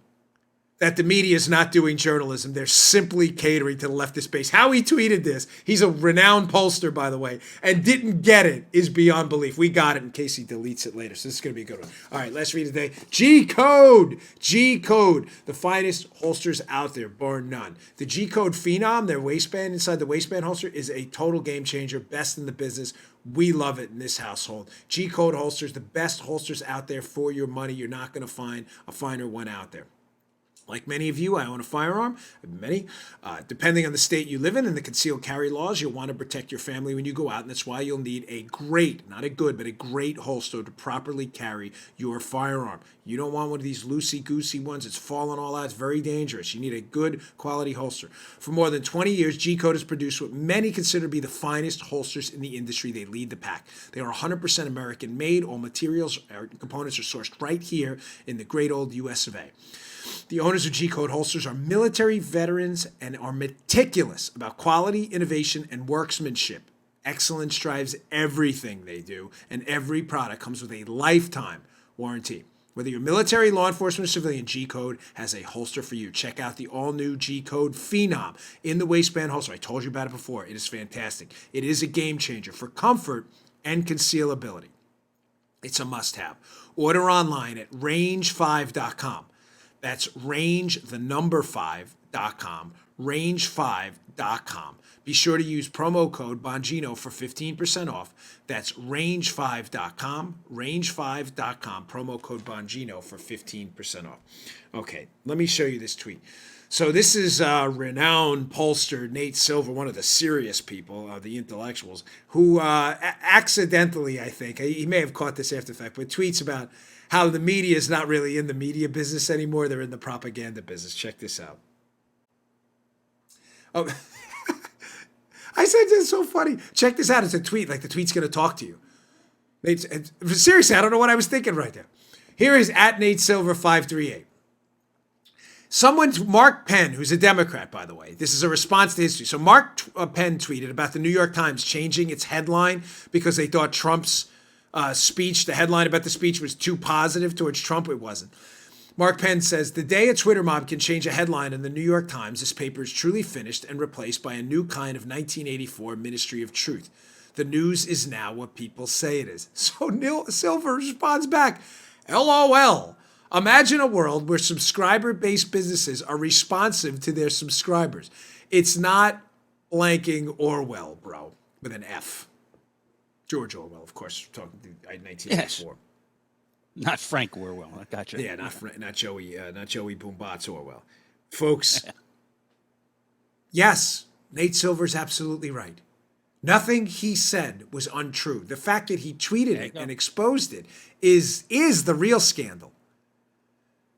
that the media is not doing journalism. They're simply catering to the leftist base. How he tweeted this, he's a renowned pollster, by the way, and didn't get it is beyond belief. We got it in case he deletes it later. So this is going to be a good one. All right, let's read today. G-Code. G-Code. The finest holsters out there, bar none. The G-Code Phenom, their waistband inside the waistband holster, is a total game changer. Best in the business. We love it in this household. G-Code holsters, the best holsters out there for your money. You're not going to find a finer one out there. Like many of you, I own a firearm. Many. Depending on the state you live in and the concealed carry laws, you'll want to protect your family when you go out, and that's why you'll need a great, not a good, but a great holster to properly carry your firearm. You don't want one of these loosey-goosey ones. It's falling all out. It's very dangerous. You need a good quality holster. For more than 20 years, G-Code has produced what many consider to be the finest holsters in the industry. They lead the pack. They are 100% American-made. All materials and components are sourced right here in the great old U.S. of A. The owners of G-Code holsters are military veterans and are meticulous about quality, innovation, and workmanship. Excellence drives everything they do, and every product comes with a lifetime warranty. Whether you're military, law enforcement, or civilian, G-Code has a holster for you. Check out the all-new G-Code Phenom in the waistband holster. I told you about it before. It is fantastic. It is a game changer for comfort and concealability. It's a must-have. Order online at range5.com. That's range5.com. range5.com. Be sure to use promo code Bongino for 15% off. That's range5.com. range5.com. Promo code Bongino for 15% off. Okay, let me show you this tweet. So this is renowned pollster Nate Silver, one of the serious people, the intellectuals, who accidentally, I think, he may have caught this after the fact, but tweets about how the media is not really in the media business anymore. They're in the propaganda business. Check this out. Oh, I said this is so funny. Check this out. It's a tweet. Like the tweet's going to talk to you. Seriously, I don't know what I was thinking right there. Here is at Nate Silver 538. Mark Penn, who's a Democrat, by the way. This is a response to history. So Mark Penn tweeted about the New York Times changing its headline because they thought Trump's speech, the headline about the speech was too positive towards Trump. It wasn't. Mark Penn says, the day a Twitter mob can change a headline in the New York Times, this paper is truly finished and replaced by a new kind of 1984 Ministry of Truth. The news is now what people say it is. So Neil Silver responds back, LOL. Imagine a world where subscriber-based businesses are responsive to their subscribers. It's not blanking Orwell, bro, with an F. George Orwell, of course, talking to 1984. Yes. Not Frank Orwell. I got you. Yeah, not Joey Boombots Orwell. Folks, yes, Nate Silver's absolutely right. Nothing he said was untrue. The fact that he tweeted it and exposed it is the real scandal.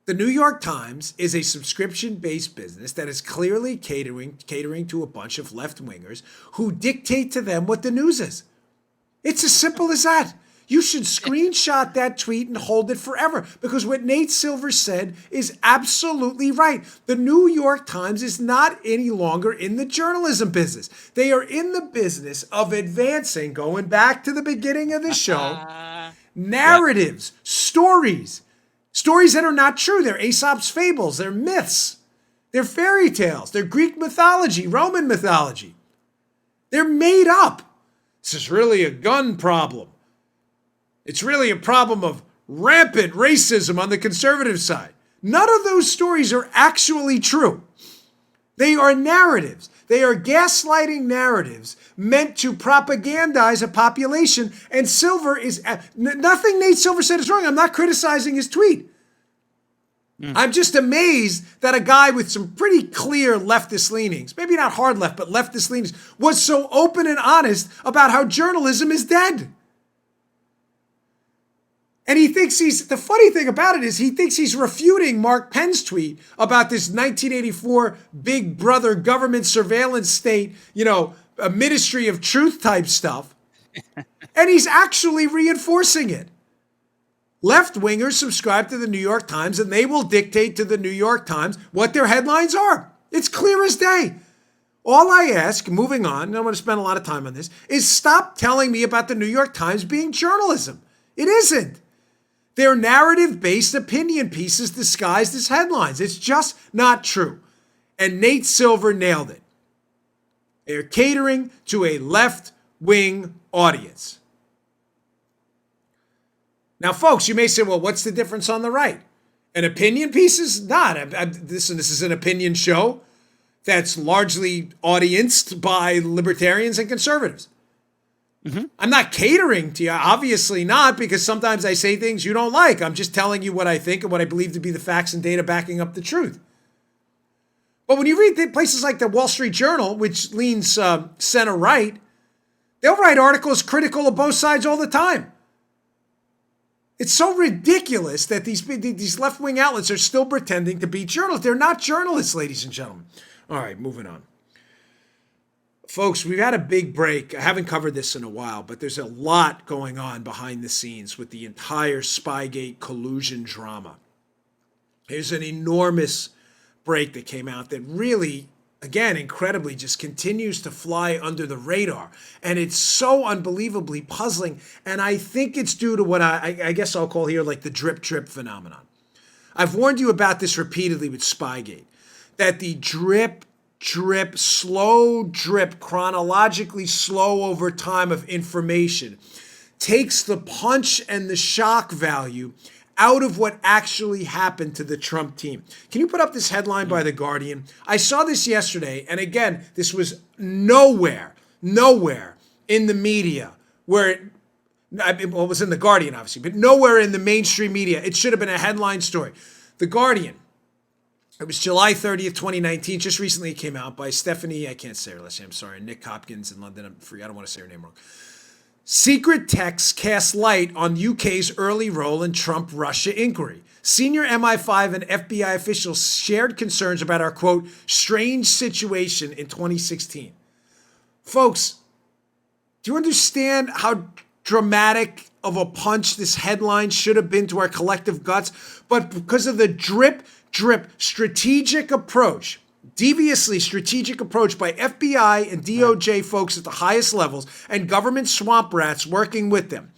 The New York Times is a subscription-based business that is clearly catering to a bunch of left-wingers who dictate to them what the news is. It's as simple as that. You should screenshot that tweet and hold it forever, because what Nate Silver said is absolutely right. The New York Times is not any longer in the journalism business. They are in the business of advancing, going back to the beginning of the show, narratives, stories that are not true. They're Aesop's fables, they're myths, they're fairy tales, they're Greek mythology, Roman mythology. They're made up. This is really a gun problem. It's really a problem of rampant racism on the conservative side. None of those stories are actually true. They are narratives. They are gaslighting narratives meant to propagandize a population. And Silver is, nothing Nate Silver said is wrong. I'm not criticizing his tweet. I'm just amazed that a guy with some pretty clear leftist leanings, maybe not hard left, but leftist leanings, was so open and honest about how journalism is dead. And he thinks the funny thing about it is he thinks he's refuting Mark Penn's tweet about this 1984 Big Brother government surveillance state, a Ministry of Truth type stuff. And he's actually reinforcing it. Left-wingers subscribe to the New York Times and they will dictate to the New York Times what their headlines are. It's clear as day. All I ask, moving on, and I'm going to spend a lot of time on this, is stop telling me about the New York Times being journalism. It isn't. They're narrative-based opinion pieces disguised as headlines. It's just not true. And Nate Silver nailed it. They're catering to a left-wing audience. Now, folks, you may say, well, what's the difference on the right? An opinion piece is not. This is an opinion show that's largely audienced by libertarians and conservatives. Mm-hmm. I'm not catering to you, obviously not, because sometimes I say things you don't like. I'm just telling you what I think and what I believe to be the facts and data backing up the truth. But when you read places like the Wall Street Journal, which leans center-right, they'll write articles critical of both sides all the time. It's so ridiculous that these left-wing outlets are still pretending to be journalists. They're not journalists, ladies and gentlemen. All right, moving on. Folks, we've had a big break. I haven't covered this in a while, but there's a lot going on behind the scenes with the entire Spygate collusion drama. There's an enormous break that came out that really, again, incredibly just continues to fly under the radar. And it's so unbelievably puzzling. And I think it's due to what I guess I'll call here like the drip phenomenon. I've warned you about this repeatedly with Spygate, that the drip, slow drip, chronologically slow over time of information takes the punch and the shock value out of what actually happened to the Trump team. Can you put up this headline by The Guardian? I saw this yesterday, and again, this was nowhere in the media where it was in The Guardian, obviously, but nowhere in the mainstream media. It should have been a headline story. The Guardian. It was July 30th, 2019. Just recently it came out by Stephanie, I can't say her last name, I'm sorry, Nick Hopkins in London. I'm free. I don't want to say her name wrong. Secret texts cast light on UK's early role in Trump-Russia inquiry. Senior MI5 and FBI officials shared concerns about our, quote, strange situation in 2016. Folks, do you understand how dramatic of a punch this headline should have been to our collective guts? But because of the drip strategic approach, deviously strategic approach by FBI and DOJ folks at the highest levels and government swamp rats working with them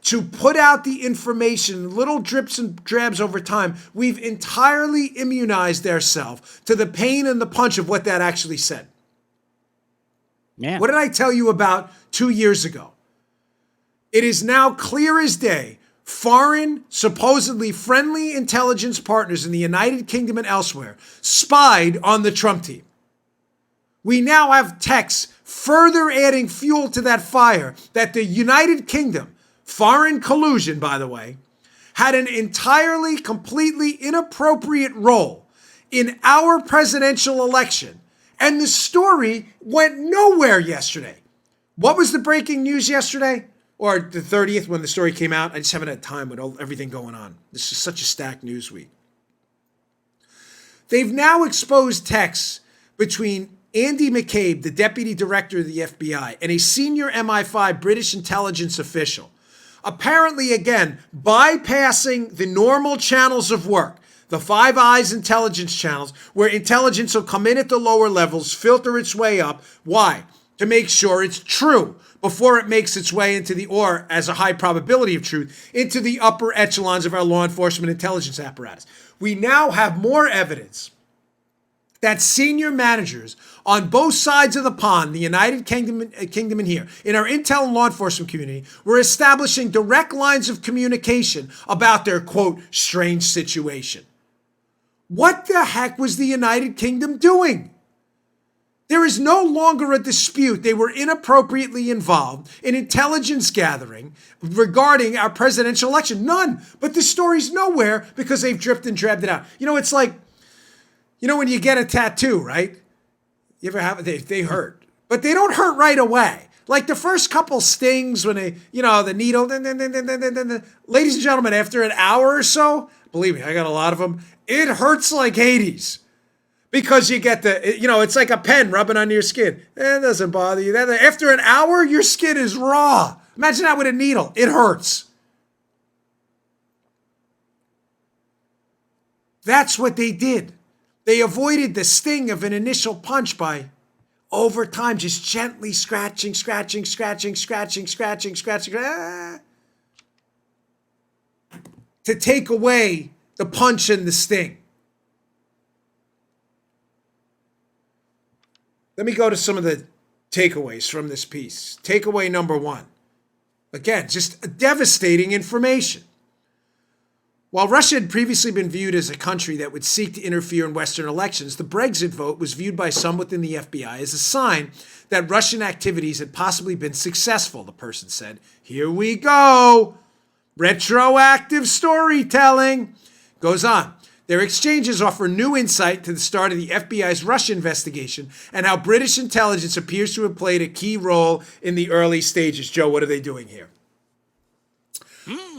to put out the information, little drips and drabs over time, we've entirely immunized ourselves to the pain and the punch of what that actually said. Yeah. What did I tell you about 2 years ago? It is now clear as day. Foreign, supposedly friendly intelligence partners in the United Kingdom and elsewhere spied on the Trump team. We now have texts further adding fuel to that fire that the United Kingdom, foreign collusion, by the way, had an entirely, completely inappropriate role in our presidential election. And the story went nowhere yesterday. What was the breaking news yesterday? Or the 30th when the story came out? I just haven't had time with everything going on. This is such a stacked news week. They've now exposed texts between Andy McCabe, the deputy director of the FBI, and a senior MI5 British intelligence official. Apparently, again, bypassing the normal channels of work, the Five Eyes intelligence channels, where intelligence will come in at the lower levels, filter its way up. Why? To make sure it's true before it makes its way into the, or as a high probability of truth, into the upper echelons of our law enforcement intelligence apparatus. We now have more evidence that senior managers on both sides of the pond, the United Kingdom and here, in our intel and law enforcement community, were establishing direct lines of communication about their, quote, strange situation. What the heck was the United Kingdom doing? There is no longer a dispute they were inappropriately involved in intelligence gathering regarding our presidential election. None. But the story's nowhere because they've dripped and drabbed it out. You know, it's like, you know when you get a tattoo, right? You ever have it? They hurt. But they don't hurt right away. Like the first couple stings when they, you know, the needle. Ladies and gentlemen, after an hour or so, believe me, I got a lot of them, it hurts like Hades. Because you get the, you know, it's like a pen rubbing on your skin. It doesn't bother you. After an hour, your skin is raw. Imagine that with a needle. It hurts. That's what they did. They avoided the sting of an initial punch by, over time, just gently scratching, to take away the punch and the sting. Let me go to some of the takeaways from this piece. Takeaway number one. Again, just devastating information. While Russia had previously been viewed as a country that would seek to interfere in Western elections, the Brexit vote was viewed by some within the FBI as a sign that Russian activities had possibly been successful, the person said. Here we go. Retroactive storytelling. Goes on. Their exchanges offer new insight to the start of the FBI's Russia investigation and how British intelligence appears to have played a key role in the early stages. Joe, what are they doing here?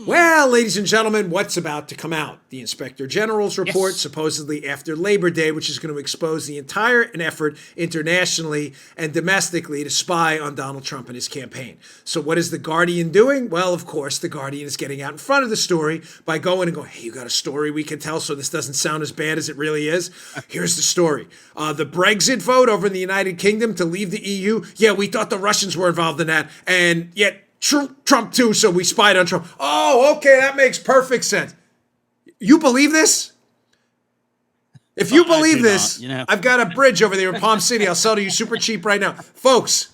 Well, ladies and gentlemen, what's about to come out? The Inspector General's report, supposedly after Labor Day, which is going to expose the entire effort internationally and domestically to spy on Donald Trump and his campaign. So what is The Guardian doing? Well, of course, The Guardian is getting out in front of the story by going and going, hey, you got a story we can tell so this doesn't sound as bad as it really is? Here's the story. The Brexit vote over in the United Kingdom to leave the EU. Yeah, we thought the Russians were involved in that. And yet Trump too, so we spied on Trump. Oh, okay, that makes perfect sense. You believe this? If you believe this, I've got a bridge over there in Palm City. I'll sell to you super cheap right now. Folks,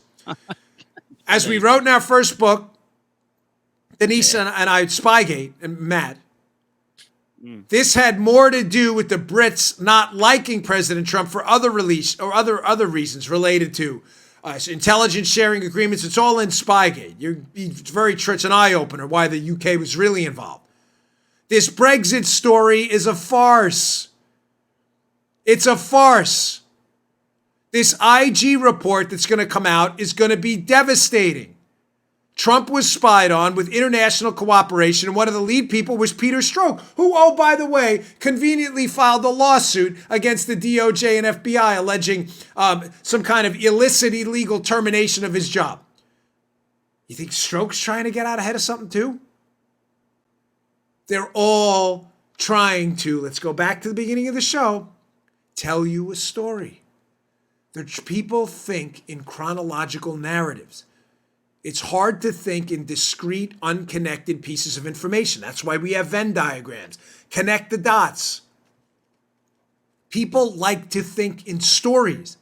as we wrote in our first book, Denise and I, Spygate and Matt, this had more to do with the Brits not liking President Trump for other reasons related to intelligence sharing agreements. It's all in Spygate. It's an eye-opener why the UK was really involved. This Brexit story is a farce. It's a farce. This IG report that's going to come out is going to be devastating. Trump was spied on with international cooperation, and one of the lead people was Peter Strzok, who, oh, by the way, conveniently filed a lawsuit against the DOJ and FBI alleging some kind of illicit, illegal termination of his job. You think Strzok's trying to get out ahead of something too? They're all trying to, let's go back to the beginning of the show, tell you a story. People think in chronological narratives. It's hard to think in discrete, unconnected pieces of information. That's why we have Venn diagrams. Connect the dots. People like to think in stories.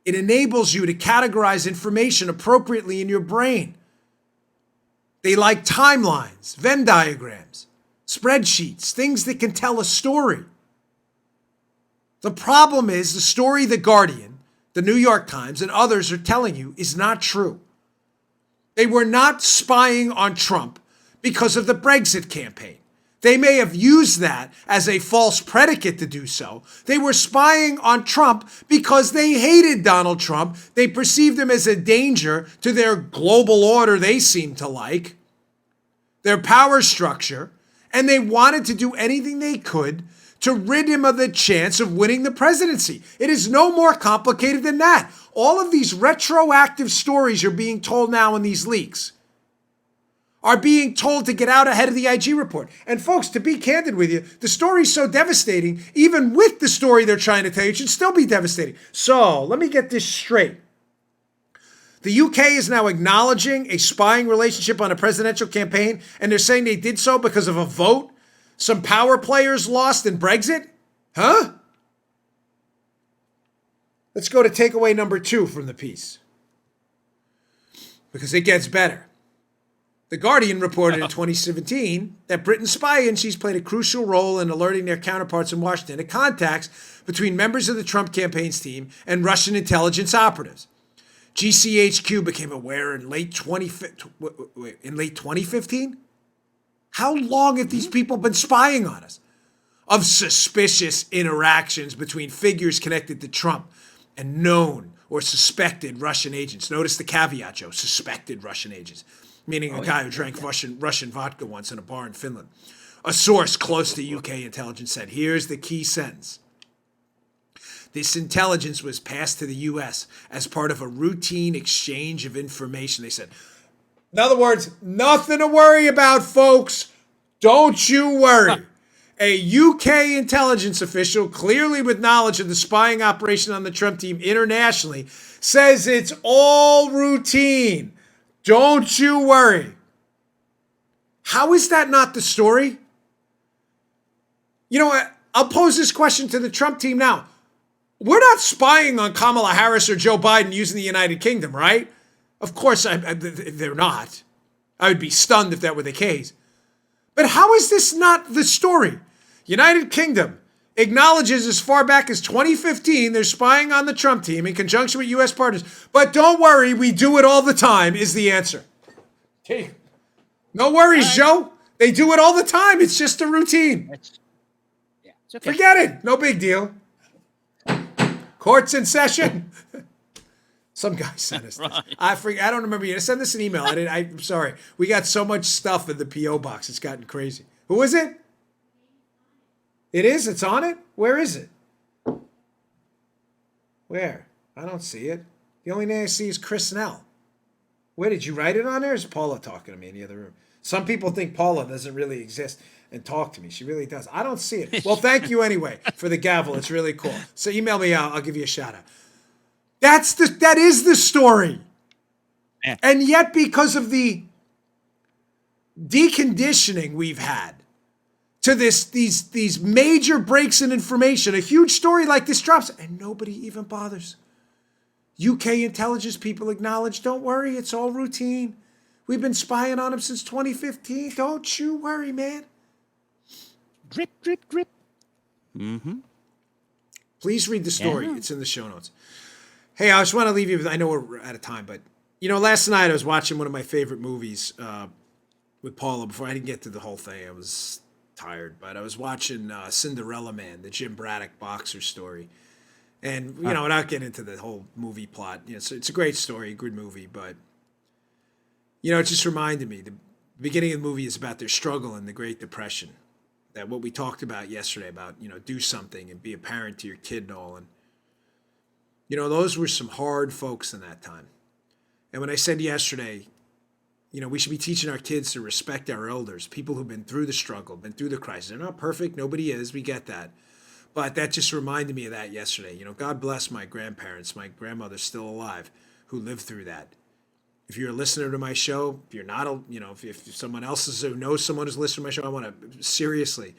It enables you to categorize information appropriately in your brain. They like timelines, Venn diagrams, spreadsheets, things that can tell a story. The problem is the story The Guardian, the New York Times, and others are telling you is not true. They were not spying on Trump because of the Brexit campaign. They may have used that as a false predicate to do so. They were spying on Trump because they hated Donald Trump. They perceived him as a danger to their global order they seem to like, their power structure, and they wanted to do anything they could to rid him of the chance of winning the presidency. It is no more complicated than that. All of these retroactive stories are being told now in these leaks are being told to get out ahead of the IG report. And folks, to be candid with you, the story's so devastating, even with the story they're trying to tell you, it should still be devastating. So let me get this straight. The UK is now acknowledging a spying relationship on a presidential campaign, and they're saying they did so because of a vote some power players lost in Brexit? Huh? Let's go to takeaway number 2 from the piece, because it gets better. The Guardian reported in 2017 that Britain's spy agencies played a crucial role in alerting their counterparts in Washington to contacts between members of the Trump campaign's team and Russian intelligence operatives. GCHQ became aware in late 2015? How long have these people been spying on us? Of suspicious interactions between figures connected to Trump and known or suspected Russian agents. Notice the caveat, Joe, suspected Russian agents, meaning a guy who drank Russian vodka once in a bar in Finland. A source close to UK intelligence said, here's the key sentence. This intelligence was passed to the US as part of a routine exchange of information. They said, in other words, nothing to worry about, folks. Don't you worry. A UK intelligence official, clearly with knowledge of the spying operation on the Trump team internationally, says it's all routine. Don't you worry. How is that not the story? You know what? I'll pose this question to the Trump team now. We're not spying on Kamala Harris or Joe Biden using the United Kingdom, right? Of course, they're not. I would be stunned if that were the case. But how is this not the story? United Kingdom acknowledges as far back as 2015 they're spying on the Trump team in conjunction with U.S. partners. But don't worry, we do it all the time is the answer. Hey, no worries, Joe. They do it all the time. It's just a routine. It's okay. Forget it. No big deal. Court's in session. Some guy sent us this. Right. I don't remember. You send this an email. I'm sorry. We got so much stuff in the P.O. box. It's gotten crazy. Who is it? It is? It's on it? Where is it? Where? I don't see it. The only name I see is Chris Snell. Where did you write it on there? Or is Paula talking to me in the other room? Some people think Paula doesn't really exist and talk to me. She really does. I don't see it. Well, thank you anyway for the gavel. It's really cool. So email me out. I'll give you a shout out. That is the story. Yeah. And yet, because of the deconditioning we've had to these major breaks in information, a huge story like this drops and nobody even bothers. UK intelligence people acknowledge, don't worry, it's all routine. We've been spying on him since 2015. Don't you worry, man. Drip, drip, drip. Mm-hmm. Please read the story. It's in the show notes. Hey, I just want to leave you with, I know we're out of time, but, last night I was watching one of my favorite movies with Paula. Before I didn't get to the whole thing, I was tired, but I was watching Cinderella Man, the Jim Braddock boxer story. And, without getting into the whole movie plot, it's a great story, a good movie, but, it just reminded me, the beginning of the movie is about their struggle in the Great Depression. That what we talked about yesterday about, do something and be a parent to your kid and all. And, those were some hard folks in that time. And when I said yesterday, we should be teaching our kids to respect our elders, people who've been through the struggle, been through the crisis. They're not perfect. Nobody is. We get that. But that just reminded me of that yesterday. God bless my grandparents. My grandmother's still alive who lived through that. If you're a listener to my show, if you're not, if someone else is, who knows someone who's listening to my show, I want to seriously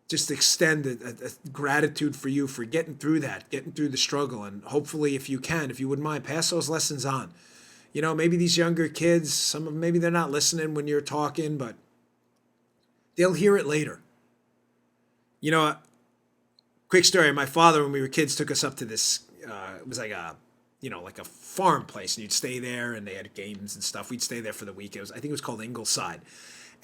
just extend a gratitude for you for getting through that, getting through the struggle. And hopefully, if you wouldn't mind, pass those lessons on. Maybe these younger kids, some of them, maybe they're not listening when you're talking, but they'll hear it later. Quick story. My father, when we were kids, took us up to this, it was like a farm place, and you'd stay there, and they had games and stuff. We'd stay there for the week. I think it was called Ingleside.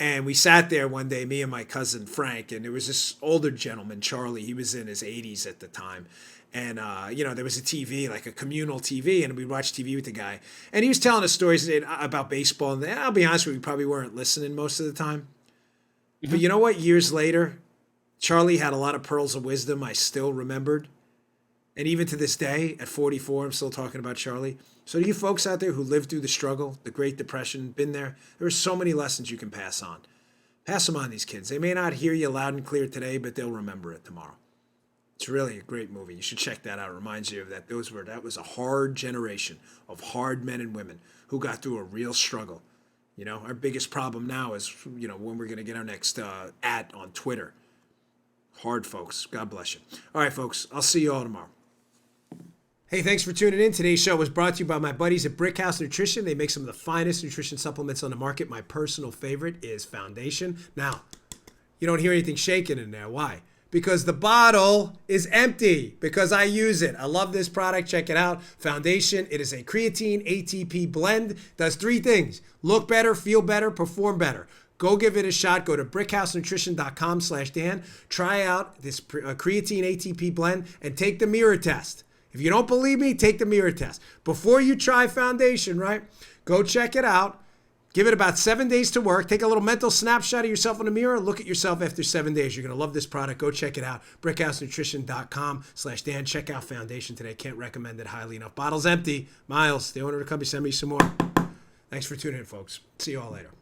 And we sat there one day, me and my cousin Frank, and there was this older gentleman, Charlie. He was in his 80s at the time. And, there was a TV, like a communal TV, and we'd watch TV with the guy. And he was telling us stories about baseball. And I'll be honest with you, we probably weren't listening most of the time. Mm-hmm. But you know what? Years later, Charlie had a lot of pearls of wisdom I still remembered. And even to this day, at 44, I'm still talking about Charlie. So to you folks out there who lived through the struggle, the Great Depression, been there are so many lessons you can pass on. Pass them on, these kids. They may not hear you loud and clear today, but they'll remember it tomorrow. It's really a great movie. You should check that out. It reminds you of that. That was a hard generation of hard men and women who got through a real struggle. Our biggest problem now is, when we're going to get our next @ on Twitter. Hard folks. God bless you. All right, folks. I'll see you all tomorrow. Hey, thanks for tuning in. Today's show was brought to you by my buddies at Brickhouse Nutrition. They make some of the finest nutrition supplements on the market. My personal favorite is Foundation. Now, you don't hear anything shaking in there. Why? Because the bottle is empty, because I use it. I love this product. Check it out. Foundation. It is a creatine ATP blend. Does 3 things. Look better, feel better, perform better. Go give it a shot. Go to brickhousenutrition.com/Dan. Try out this creatine ATP blend and take the mirror test. If you don't believe me, take the mirror test. Before you try Foundation, right? Go check it out. Give it about 7 days to work. Take a little mental snapshot of yourself in the mirror. Look at yourself after 7 days. You're going to love this product. Go check it out. brickhousenutrition.com/Dan. Check out Foundation today. Can't recommend it highly enough. Bottle's empty. Miles, the owner of the company, send me some more. Thanks for tuning in, folks. See you all later.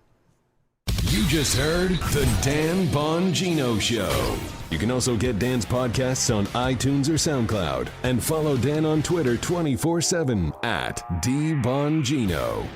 You just heard The Dan Bongino Show. You can also get Dan's podcasts on iTunes or SoundCloud. And follow Dan on Twitter 24/7 @DBongino.